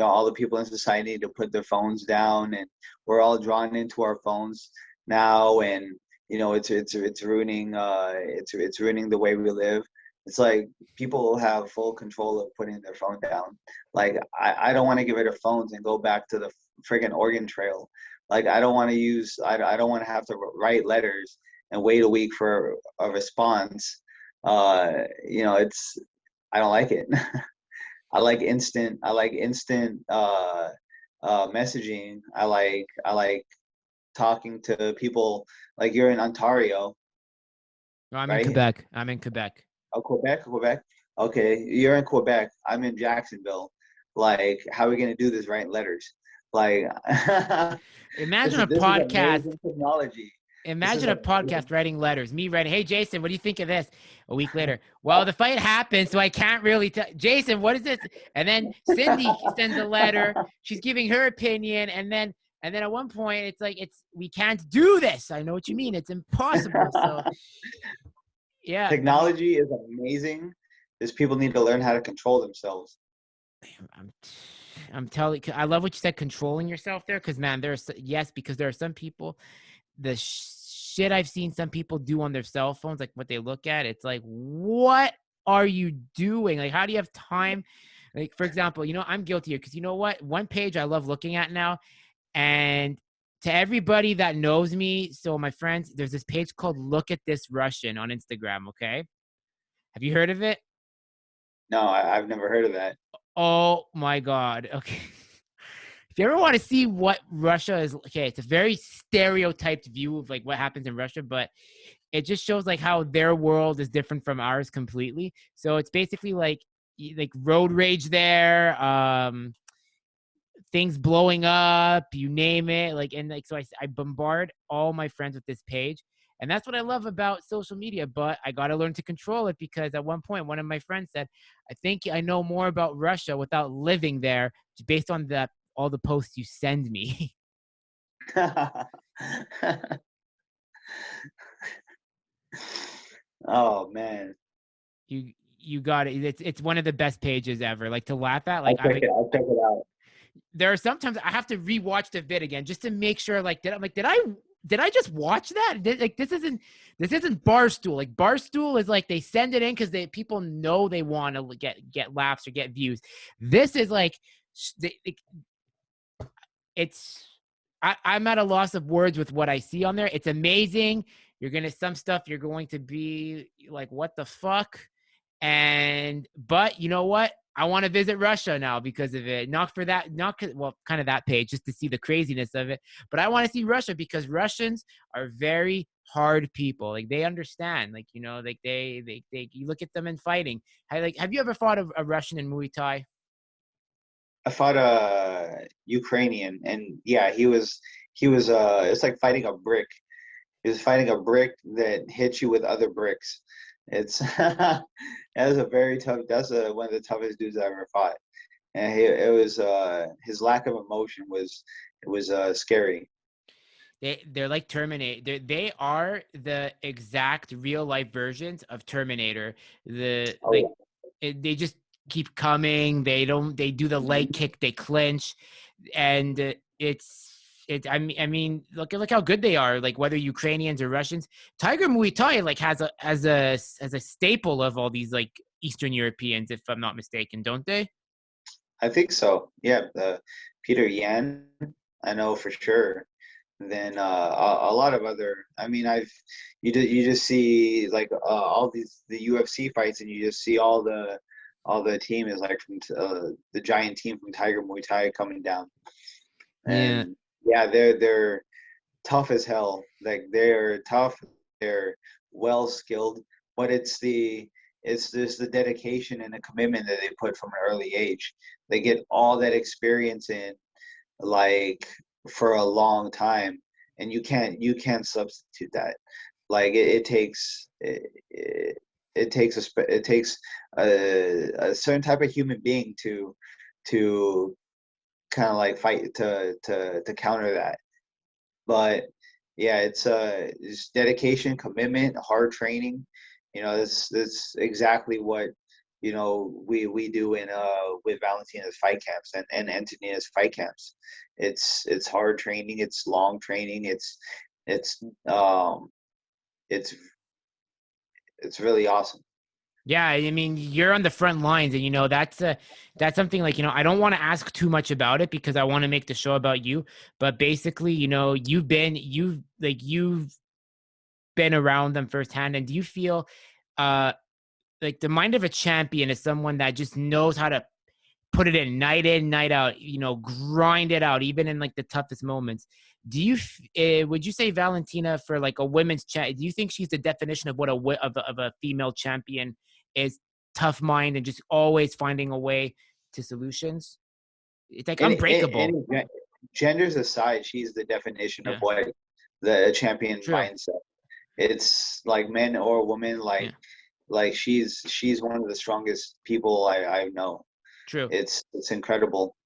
[SPEAKER 2] all the people in society need to put their phones down, and we're all drawn into our phones now, and it's ruining it's ruining the way we live. It's like people have full control of putting their phone down. Like I don't want to get rid of phones and go back to the friggin' Oregon Trail. Like I don't want to I don't want to have to write letters and wait a week for a response. It's I don't like it. I like instant messaging. I like talking to people. Like you're in Ontario,
[SPEAKER 1] No, I'm in
[SPEAKER 2] right?
[SPEAKER 1] Quebec. I'm in Quebec.
[SPEAKER 2] Oh, Quebec. Okay, you're in Quebec. I'm in Jacksonville. Like, how are we gonna do this? Writing letters. Like,
[SPEAKER 1] Imagine a
[SPEAKER 2] this is
[SPEAKER 1] podcast.
[SPEAKER 2] amazing technology. This is
[SPEAKER 1] Imagine a
[SPEAKER 2] amazing.
[SPEAKER 1] podcast writing letters. Me writing, "Hey Jason, what do you think of this?" A week later, well, the fight happened, so I can't really tell. Jason, what is this? And then Cindy sends a letter. She's giving her opinion, and then at one point, it's like we can't do this. I know what you mean. It's impossible. So yeah, I mean,
[SPEAKER 2] Technology is amazing. Just people need to learn how to control themselves.
[SPEAKER 1] I'm I'm telling. I love what you said, controlling yourself there, because man, because there are some people. The shit I've seen some people do on their cell phones, like what they look at, it's like, what are you doing? Like, how do you have time? Like, for example, I'm guilty here because you know what? One page I love looking at now, and to everybody that knows me, so my friends, there's this page called Look at This Russian on Instagram, okay? Have you heard of it?
[SPEAKER 2] No, I've never heard of that.
[SPEAKER 1] Oh my God. Okay. If you ever want to see what Russia is, okay, it's a very stereotyped view of like what happens in Russia, but it just shows like how their world is different from ours completely. So it's basically like road rage there, things blowing up, you name it. Like, and like, so I bombard all my friends with this page. And that's what I love about social media, but I got to learn to control it because at one point, one of my friends said, I think I know more about Russia without living there based on all the posts you send me.
[SPEAKER 2] Oh man.
[SPEAKER 1] You got it. It's one of the best pages ever. Like to laugh at. Like
[SPEAKER 2] I'll check it out.
[SPEAKER 1] there are sometimes I have to rewatch the vid again just to make sure. Like did I just watch that? Like this isn't Barstool. Like Barstool is like they send it in because people know they want to get laughs or get views. This is like it's I'm at a loss of words with what I see on there. It's amazing. Some stuff you're going to be like, what the fuck? But you know what? I want to visit Russia now because of it. Not for that, kind of that page just to see the craziness of it. But I want to see Russia because Russians are very hard people. Like they understand. Like like they you look at them in fighting. Have you ever fought a Russian in Muay Thai?
[SPEAKER 2] I fought a Ukrainian, and yeah, he was it's like fighting a brick. He was fighting a brick that hits you with other bricks. It's that was a very tough. One of the toughest dudes I ever fought, and it was his lack of emotion was scary.
[SPEAKER 1] They're like Terminator. They are the exact real life versions of Terminator.
[SPEAKER 2] Oh yeah.
[SPEAKER 1] They just keep coming. They do the leg kick. They clinch, and I mean, look how good they are. Like whether Ukrainians or Russians, Tiger Muay Thai like has a staple of all these like Eastern Europeans, if I'm not mistaken, don't they?
[SPEAKER 2] I think so. Yeah, Peter Yan, I know for sure. Then a lot of other. I mean, you just see like all the UFC fights, and you just see all the team is like from the giant team from Tiger Muay Thai coming down,
[SPEAKER 1] Yeah.
[SPEAKER 2] and yeah, they're tough as hell. Like they're tough, they're well skilled, but it's just the dedication and the commitment that they put from an early age. They get all that experience in like for a long time, and you can't substitute that. Like it takes a certain type of human being to kind of like fight to counter that. But yeah, it's dedication, commitment, hard training. That's exactly we do in with Valentina's fight camps and Antonina's fight camps. It's hard training, it's long training, it's um it's it's really awesome.
[SPEAKER 1] Yeah, I mean, you're on the front lines, and that's something like I don't want to ask too much about it because I want to make the show about you. But basically, you've been around them firsthand, and do you feel, uh, like the mind of a champion is someone that just knows how to put it in, night out, grind it out, even in like the toughest moments. Would you say Valentina for like a women's champ? Do you think she's the definition of what of a female champion is? Tough mind and just always finding a way to solutions. It's like unbreakable.
[SPEAKER 2] Genders aside, she's the definition of
[SPEAKER 1] Yeah,
[SPEAKER 2] what the champion
[SPEAKER 1] true.
[SPEAKER 2] mindset. It's like men or women,
[SPEAKER 1] Yeah,
[SPEAKER 2] like she's one of the strongest people I know.
[SPEAKER 1] true.
[SPEAKER 2] It's incredible.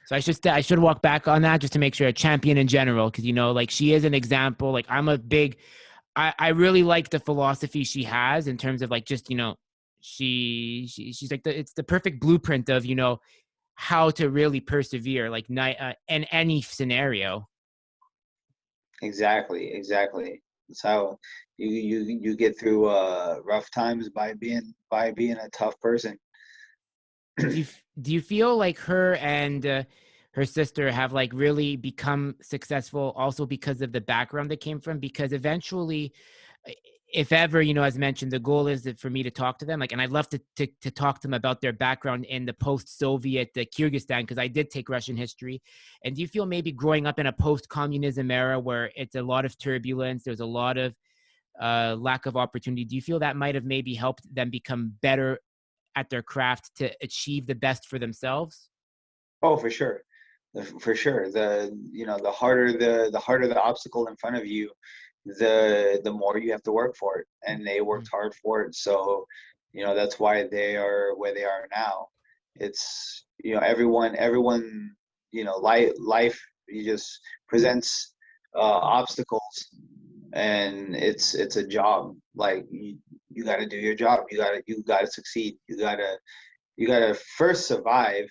[SPEAKER 1] So I should walk back on that just to make sure a champion in general, because like she is an example. Like I really like the philosophy she has in terms of like just she's like it's the perfect blueprint of how to really persevere like in any scenario.
[SPEAKER 2] Exactly. It's how you get through rough times by being a tough person.
[SPEAKER 1] Do you feel like her and her sister have like really become successful also because of the background they came from? Because eventually, if ever, as mentioned, the goal is that for me to talk to them, like, and I'd love to talk to them about their background in the post-Soviet Kyrgyzstan, because I did take Russian history. And do you feel maybe growing up in a post-communism era where it's a lot of turbulence, there's a lot of lack of opportunity, do you feel that might have maybe helped them become better at their craft to achieve the best for themselves?
[SPEAKER 2] Oh, for sure. For sure. The harder the obstacle in front of you, the more you have to work for it. And they worked hard for it. So, that's why they are where they are now. It's, everyone, life you just presents obstacles, and it's a job. Like you got to do your job. You got to succeed. You got to first survive,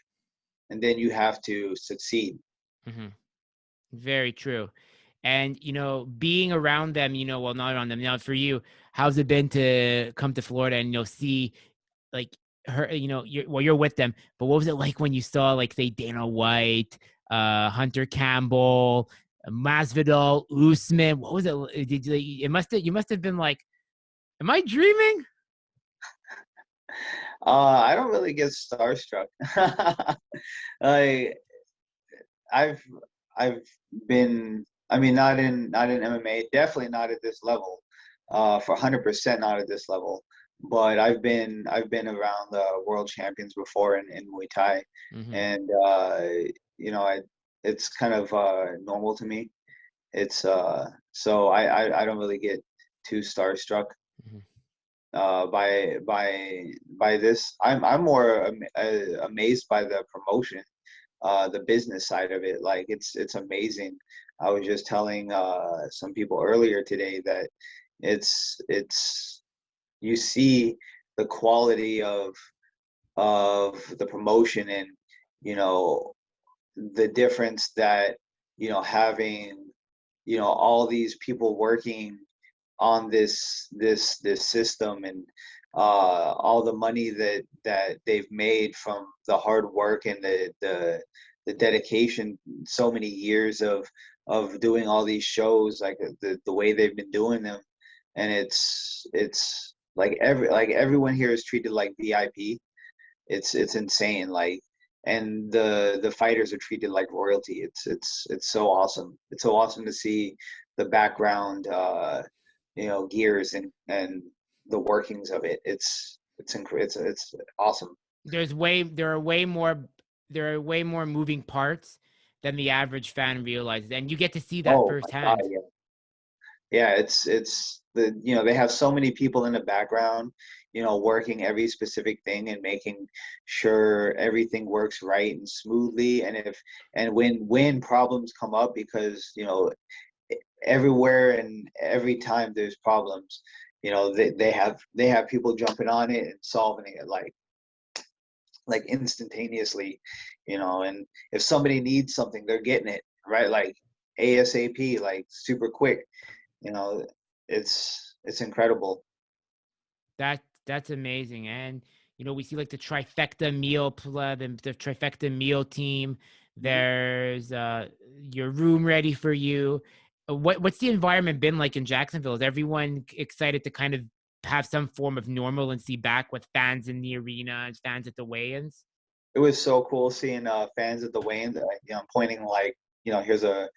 [SPEAKER 2] and then you have to succeed.
[SPEAKER 1] Mm-hmm. Very true. And being around them, well, not around them now. For you, how's it been to come to Florida and see like her? You're with them, but what was it like when you saw like say Dana White, Hunter Campbell, Masvidal, Usman? What was it? You must have been like, am I dreaming?
[SPEAKER 2] I don't really get starstruck. like I've I've been, I mean, not in MMA, definitely not at this level. For 100% not at this level. But I've been around the world champions before in Muay Thai,
[SPEAKER 1] Mm-hmm.
[SPEAKER 2] and it's kind of normal to me. It's so I don't really get too starstruck
[SPEAKER 1] Mm-hmm.
[SPEAKER 2] by this. I'm more amazed by the promotion, the business side of it. Like it's amazing. I was just telling some people earlier today that it's you see the quality of the promotion, and you know the difference that having all these people working on this system, and all the money that they've made from the hard work and the dedication, so many years of doing all these shows, like the way they've been doing them. And it's like everyone here is treated like VIP. It's insane. Like, and the fighters are treated like royalty. It's so awesome. It's so awesome to see the background, gears and the workings of it. It's awesome.
[SPEAKER 1] There are way more moving parts than the average fan realizes, and you get to see that
[SPEAKER 2] Oh my God,
[SPEAKER 1] firsthand.
[SPEAKER 2] yeah. It's they have so many people in the background, working every specific thing and making sure everything works right and smoothly. And when problems come up, because everywhere and every time there's problems, you know, they have people jumping on it and solving it like instantaneously, you know. And if somebody needs something, they're getting it right, like ASAP, like super quick, you know. It's incredible.
[SPEAKER 1] That's amazing. And you know, we see like the trifecta meal the trifecta meal team.
[SPEAKER 2] Mhm.
[SPEAKER 1] There's your room ready for you. What's the environment been like in Jacksonville? Is everyone excited to kind of have some form of normalcy back with fans in the arena and fans at the weigh-ins?
[SPEAKER 2] It was so cool seeing fans at the weigh-in. You know, I'm pointing like, you know, here's a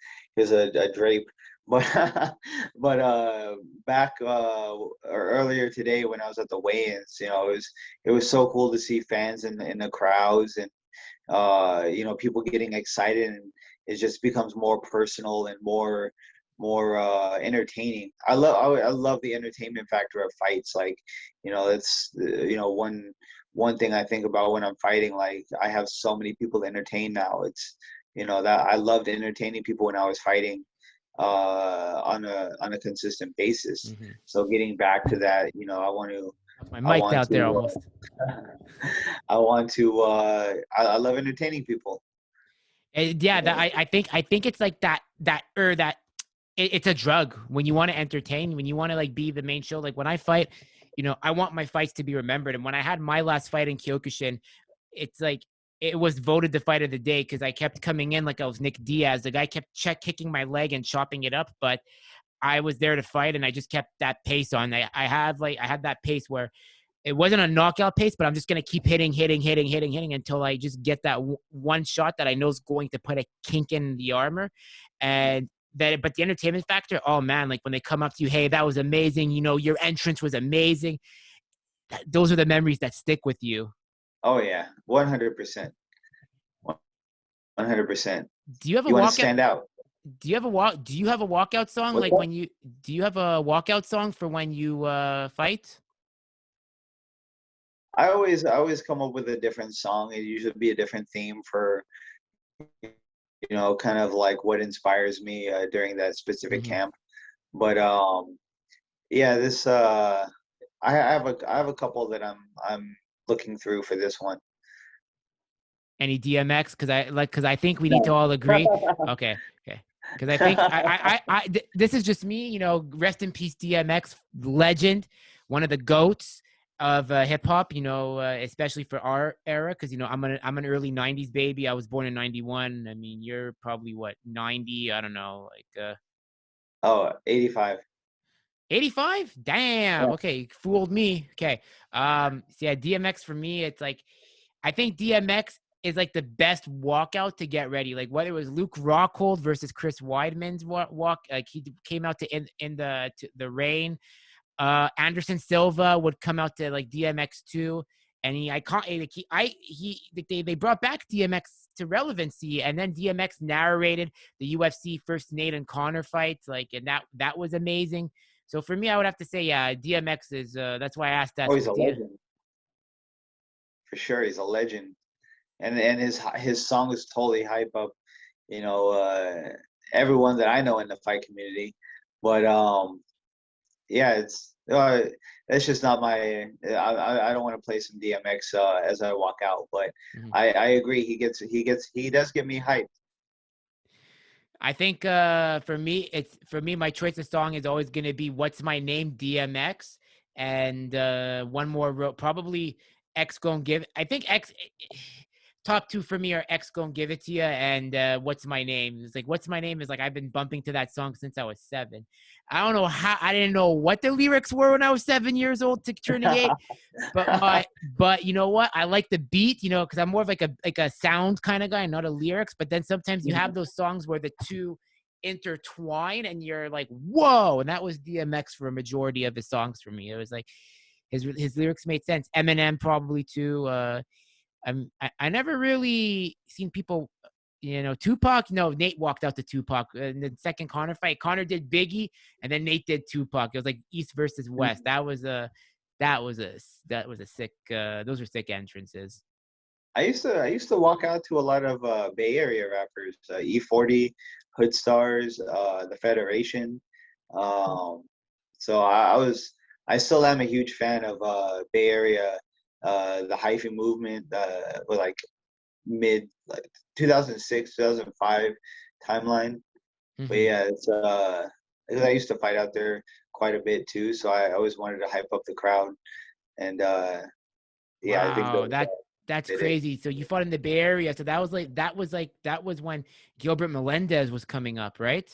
[SPEAKER 2] drape, but but back or earlier today when I was at the weigh-ins, you know, it was so cool to see fans in the crowds, and you know, people getting excited, and it just becomes more personal and more entertaining. I love the entertainment factor of fights. Like, you know, that's you know, one thing I think about when I'm fighting. Like, I have so many people to entertain now. It's, you know, that I loved entertaining people when I was fighting on a consistent basis.
[SPEAKER 1] Mm-hmm.
[SPEAKER 2] So getting back to that, you know,
[SPEAKER 1] My
[SPEAKER 2] I
[SPEAKER 1] mic's
[SPEAKER 2] want
[SPEAKER 1] out there
[SPEAKER 2] to
[SPEAKER 1] almost.
[SPEAKER 2] I love entertaining people.
[SPEAKER 1] Yeah, that I think it's like that it's a drug when you want to entertain, when you want to like be the main show. Like when I fight, you know, I want my fights to be remembered. And when I had my last fight in Kyokushin, it's like it was voted the fight of the day because I kept coming in like I was Nick Diaz. The guy kept check kicking my leg and chopping it up, but I was there to fight and I just kept that pace on. I had that pace where it wasn't a knockout pace, but I'm just going to keep hitting until I just get that one shot that I know is going to put a kink in the armor. And but the entertainment factor, oh man, like when they come up to you, hey, that was amazing. You know, your entrance was amazing. Those are the memories that stick with you.
[SPEAKER 2] Oh yeah, 100%, 100%.
[SPEAKER 1] Do you have a
[SPEAKER 2] You want to
[SPEAKER 1] walkout?
[SPEAKER 2] stand out.
[SPEAKER 1] Do you have a walkout song
[SPEAKER 2] What's
[SPEAKER 1] like
[SPEAKER 2] that?
[SPEAKER 1] when you do you have a walkout song for when you fight?
[SPEAKER 2] I always come up with a different song. It usually be a different theme for, you know, kind of like what inspires me during that specific
[SPEAKER 1] Mm-hmm.
[SPEAKER 2] camp. But yeah, this I have a couple that I'm looking through for this one.
[SPEAKER 1] Any DMX? Because I think we need to
[SPEAKER 2] No.
[SPEAKER 1] all agree. Okay, okay. Because I think this is just me. You know, rest in peace, DMX, legend, one of the goats of hip hop. You know, especially for our era. Because you know, I'm an early '90s baby. I was born in '91. I mean, you're probably what 90? I don't know, like
[SPEAKER 2] Oh, 85.
[SPEAKER 1] 85. Damn.
[SPEAKER 2] Yeah.
[SPEAKER 1] Okay, fooled me. Okay. So yeah, DMX for me, it's like I think DMX is like the best walkout to get ready. Like whether it was Luke Rockhold versus Chris Weidman's walk, like he came out to the rain. Anderson Silva would come out to like DMX too, and he I can't like they brought back DMX to relevancy, and then DMX narrated the UFC first Nate and Connor fights, like, and that was amazing. So for me, I would have to say, yeah, DMX is. That's why I asked that.
[SPEAKER 2] Oh, he's a legend for sure. He's a legend, and his song is totally hype up, you know, everyone that I know in the fight community. But yeah, it's just not my. I don't want to play some DMX as I walk out, but
[SPEAKER 1] Mhm.
[SPEAKER 2] I agree. He does get me hyped.
[SPEAKER 1] I think for me my choice of song is always going to be "What's My Name" DMX, and one more probably X Gon Give. I think X top two for me are X Gon Give It to You and What's My Name. It's like What's My Name is like I've been bumping to that song since I was 7. I don't know how I didn't know what the lyrics were when I was 7 years old to turning 8, but you know what? I like the beat, you know, because I'm more of like a sound kind of guy, not a lyrics. But then sometimes you have those songs where the two intertwine and you're like, whoa. And that was DMX for a majority of his songs for me. It was like his lyrics made sense. Eminem probably too. I never really seen people, you know, Tupac. No, Nate walked out to Tupac in the second Connor fight. Connor did Biggie, and then Nate did Tupac. It was like East versus West. That was a sick. Those were sick entrances.
[SPEAKER 2] I used to walk out to a lot of Bay Area rappers, E40, Hood Stars, the Federation. Um, so I was I still am a huge fan of Bay Area, the hyphen movement, with like mid like 2006, 2005 timeline. But
[SPEAKER 1] Hmm.
[SPEAKER 2] yeah, it's 'cause I used to fight out there quite a bit too, so I always wanted to hype up the crowd, and yeah, I think
[SPEAKER 1] Wow,
[SPEAKER 2] those
[SPEAKER 1] that's
[SPEAKER 2] did it.
[SPEAKER 1] crazy. So you fought in the Bay Area. So that was when Gilbert Melendez was coming up, right?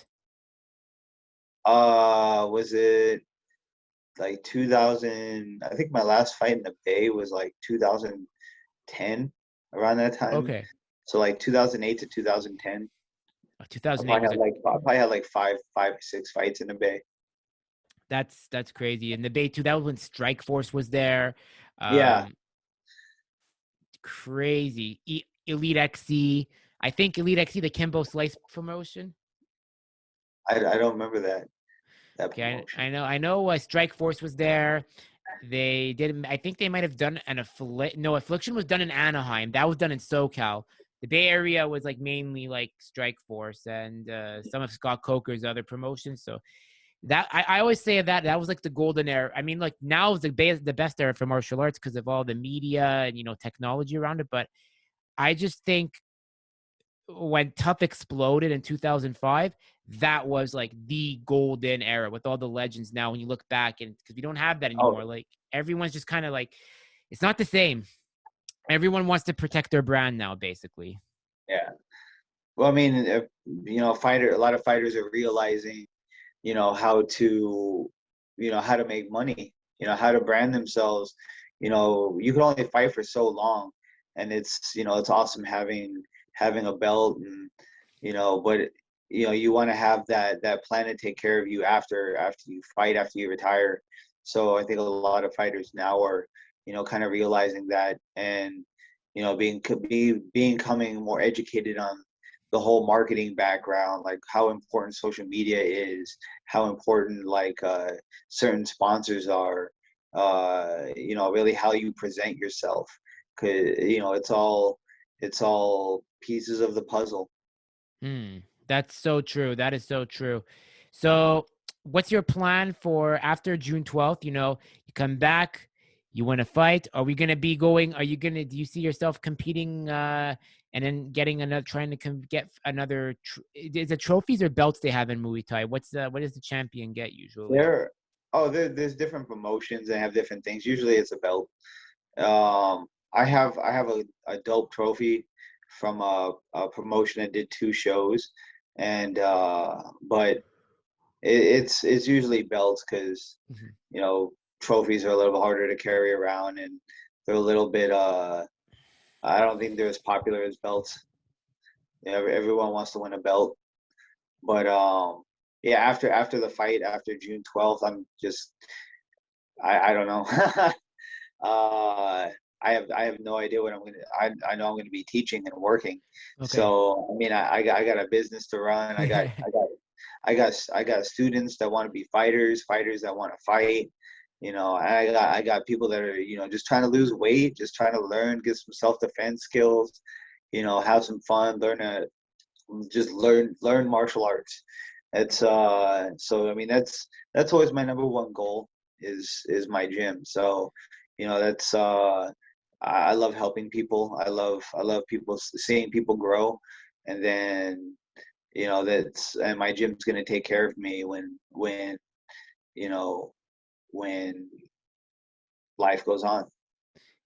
[SPEAKER 2] Was it like 2000? I think my last fight in the Bay was like 2010, around that time.
[SPEAKER 1] Okay.
[SPEAKER 2] So like 2008 to 2010. I
[SPEAKER 1] 2008
[SPEAKER 2] probably
[SPEAKER 1] was
[SPEAKER 2] had like five, 6 fights in the Bay.
[SPEAKER 1] that's crazy. In the Bay too, that was when Strike Force was there.
[SPEAKER 2] Yeah,
[SPEAKER 1] Um, crazy. Elite XC. I think Elite XC, the Kimbo Slice promotion.
[SPEAKER 2] I don't remember that
[SPEAKER 1] Okay,
[SPEAKER 2] promotion.
[SPEAKER 1] I know. Strike Force was there. They did. I think they might have done an No, Affliction was done in Anaheim. That was done in SoCal. The Bay Area was like mainly like Strike Force and some of Scott Coker's other promotions. So that I always say that was like the golden era. I mean, like now is the best era for martial arts because of all the media and technology around it. But I just think when Tough exploded in 2005, that was like the golden era with all the legends now when you look back, and because we don't have that anymore.
[SPEAKER 2] Oh,
[SPEAKER 1] Like everyone's just kind of like it's not the same. Everyone wants to protect their brand now, basically.
[SPEAKER 2] yeah. Well, I mean, a lot of fighters are realizing, how to, how to make money, how to brand themselves. You can only fight for so long, and it's awesome having a belt, and but you want to have that plan to take care of you after you fight, after you retire. So I think a lot of fighters now are, kind of realizing that, and becoming more educated on the whole marketing background, like how important social media is, how important like certain sponsors are, really how you present yourself, because it's all pieces of the puzzle.
[SPEAKER 1] Hmm. That's so true. That is so true. So, what's your plan for after June 12th? You come back, you want to fight. Are we going to be going? Do you see yourself competing and then getting another, trying to get another, is it trophies or belts they have in Muay Thai? What does the champion get usually?
[SPEAKER 2] There, there's different promotions and have different things. Usually, it's a belt. I have a dope trophy from a promotion that did 2 shows, and but it's usually belts because
[SPEAKER 1] Mhm.
[SPEAKER 2] you know trophies are a little bit harder to carry around, and they're a little bit I don't think they're as popular as belts. Everyone wants to win a belt, but yeah, after the fight, after June 12th, I don't know. uh, I have no idea what I'm gonna. I know I'm gonna be teaching and working.
[SPEAKER 1] Okay.
[SPEAKER 2] So I mean, I got a business to run. I got students that want to be fighters, fighters that want to fight. I got people that are just trying to lose weight, just trying to learn, get some self defense skills. Have some fun, learn martial arts. It's so I mean that's always my number one goal is my gym. So that's I love helping people. I love people, seeing people grow, and then that's and my gym's gonna take care of me you know when life goes on.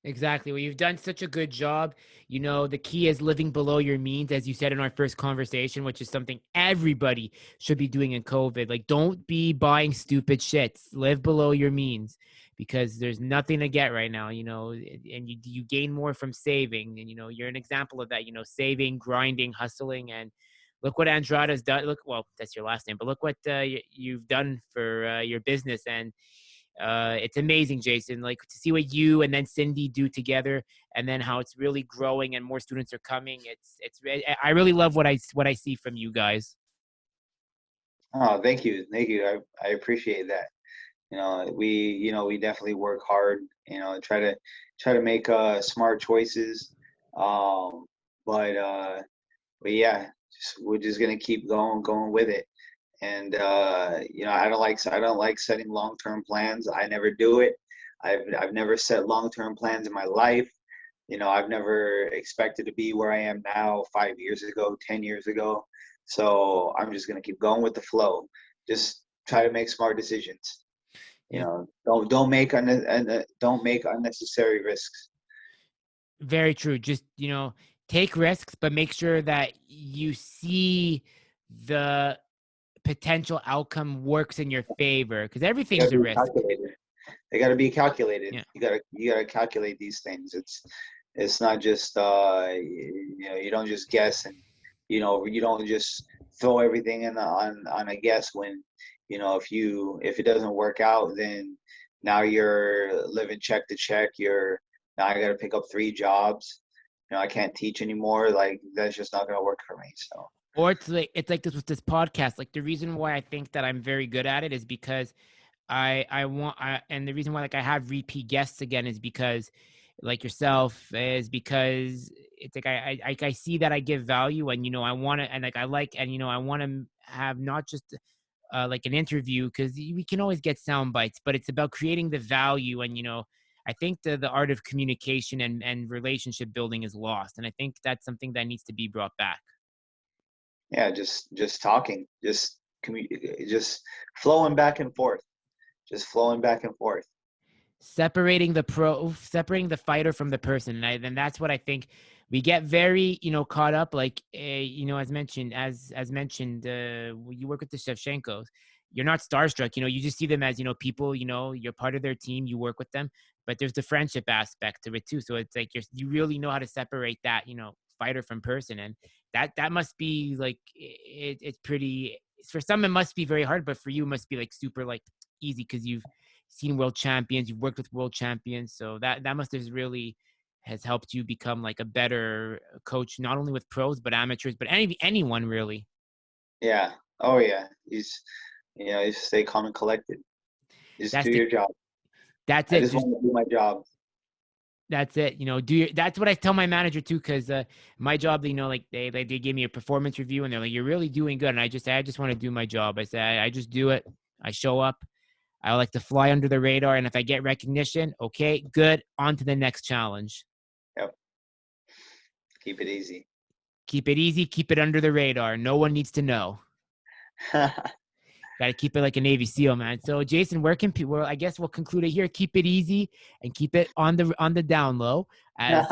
[SPEAKER 1] Exactly. Well, you've done such a good job. The key is living below your means, as you said in our first conversation, which is something everybody should be doing in COVID. Like, don't be buying stupid shits. Live below your means because there's nothing to get right now, and you gain more from saving. And, you're an example of that, saving, grinding, hustling. And look what Andrada's done. Look, well, that's your last name, but look what you've done for your business. And it's amazing, Jason, like to see what you and then Cindy do together, and then how it's really growing and more students are coming. I really love what I see from you guys.
[SPEAKER 2] Oh, thank you. I appreciate that. We definitely work hard. Try to make smart choices. Um, but yeah, we're just gonna keep going with it. And I don't like setting long-term plans. I never do it. I've never set long-term plans in my life. I've never expected to be where I am now 5 years ago, 10 years ago. So I'm just gonna keep going with the flow. Just try to make smart decisions.
[SPEAKER 1] You
[SPEAKER 2] Don't make unnecessary risks.
[SPEAKER 1] Very true. Just, take risks, but make sure that you see the potential outcome works in your favor, because
[SPEAKER 2] You gotta
[SPEAKER 1] everything's a
[SPEAKER 2] be
[SPEAKER 1] risk.
[SPEAKER 2] calculated. They gotta be calculated.
[SPEAKER 1] Yeah.
[SPEAKER 2] You gotta calculate these things. It's not just you don't just guess, and you don't just throw everything in on a guess when if it doesn't work out, then now you're living check to check. Now I got to pick up 3 jobs. I can't teach anymore. Like, that's just not gonna work for me. So
[SPEAKER 1] Or it's like this with this podcast. Like, the reason why I think that I'm very good at it is because and the reason why, like, I have repeat guests again is because, like yourself, is because it's like I see that I give value, and I want to, and like I like, and I want to have not just like an interview, because we can always get sound bites, but it's about creating the value. And I think the art of communication and relationship building is lost, and I think that's something that needs to be brought back.
[SPEAKER 2] yeah, just talking, just flowing back and forth, just flowing back and forth.
[SPEAKER 1] Separating the fighter from the person. And that's what I think. We get very caught up, like as mentioned, you work with the Shevchenkos. You're not starstruck. You just see them as people. You're part of their team, you work with them, but there's the friendship aspect to it too. So it's like you really know how to separate that fighter from person. And that must be like, it's pretty, for some it must be very hard, but for you it must be like super like easy, because you've seen world champions, you've worked with world champions. So that must have really has helped you become like a better coach, not only with pros but amateurs, but anyone really.
[SPEAKER 2] Yeah. Oh yeah. You stay calm and collected. Just
[SPEAKER 1] That's
[SPEAKER 2] do
[SPEAKER 1] the
[SPEAKER 2] your job.
[SPEAKER 1] that's
[SPEAKER 2] I
[SPEAKER 1] it.
[SPEAKER 2] just
[SPEAKER 1] Just
[SPEAKER 2] want to do my job.
[SPEAKER 1] that's it. That's what I tell my manager too, because my job, like they gave me a performance review, and they're like, "You're really doing good." And I just want to do my job. I said, I just do it. I show up. I like to fly under the radar, and if I get recognition, okay, good. On to the next challenge.
[SPEAKER 2] Yep. Keep it easy.
[SPEAKER 1] Keep it easy. Keep it under the radar. No one needs to know. Got to keep it like a Navy SEAL, man. So, Jason, where can people? Well, I guess we'll conclude it here. Keep it easy and keep it on the down low. As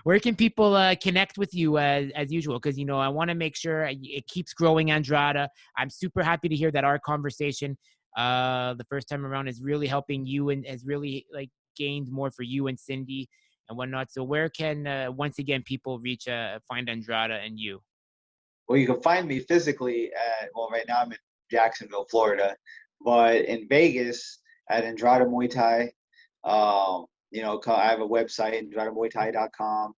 [SPEAKER 1] where can people connect with you as usual? Because I want to make sure it keeps growing, Andrada. I'm super happy to hear that our conversation, the first time around, is really helping you and has really like gained more for you and Cindy and whatnot. So, where can once again people reach find Andrada and you?
[SPEAKER 2] Well, you can find me physically right now I'm in Jacksonville, Florida, but in Vegas at Andrada Muay Thai. I have a website, andradamuaythai.com.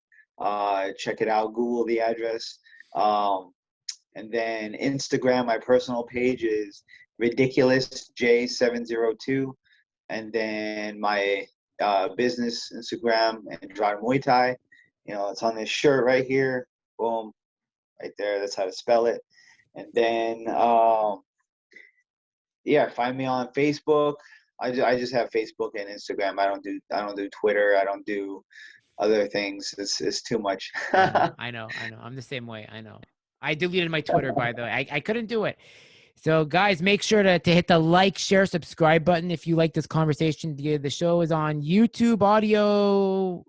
[SPEAKER 2] Check it out. Google the address. And then Instagram, my personal page is ridiculousj702. And then my business Instagram, Andrada Muay Thai. It's on this shirt right here. Boom, right there. That's how to spell it. And then find me on Facebook. I just have Facebook and Instagram. I don't do Twitter. I don't do other things. It's too much.
[SPEAKER 1] I know. I'm the same way. I know. I deleted my Twitter, by the way. I couldn't do it. So, guys, make sure to hit the like, share, subscribe button if you like this conversation. The show is on YouTube audio.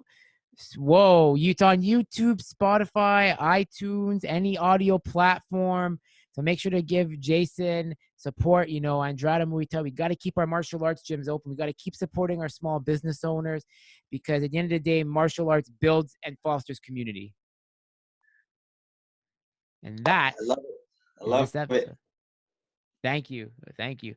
[SPEAKER 1] Whoa, it's on YouTube, Spotify, iTunes, any audio platform. So make sure to give Jason support. Andrada Muay Thai. We got to keep our martial arts gyms open. We got to keep supporting our small business owners, because at the end of the day, martial arts builds and fosters community. And that
[SPEAKER 2] I love it. I
[SPEAKER 1] is
[SPEAKER 2] love
[SPEAKER 1] this
[SPEAKER 2] it.
[SPEAKER 1] episode. Thank you. Thank you.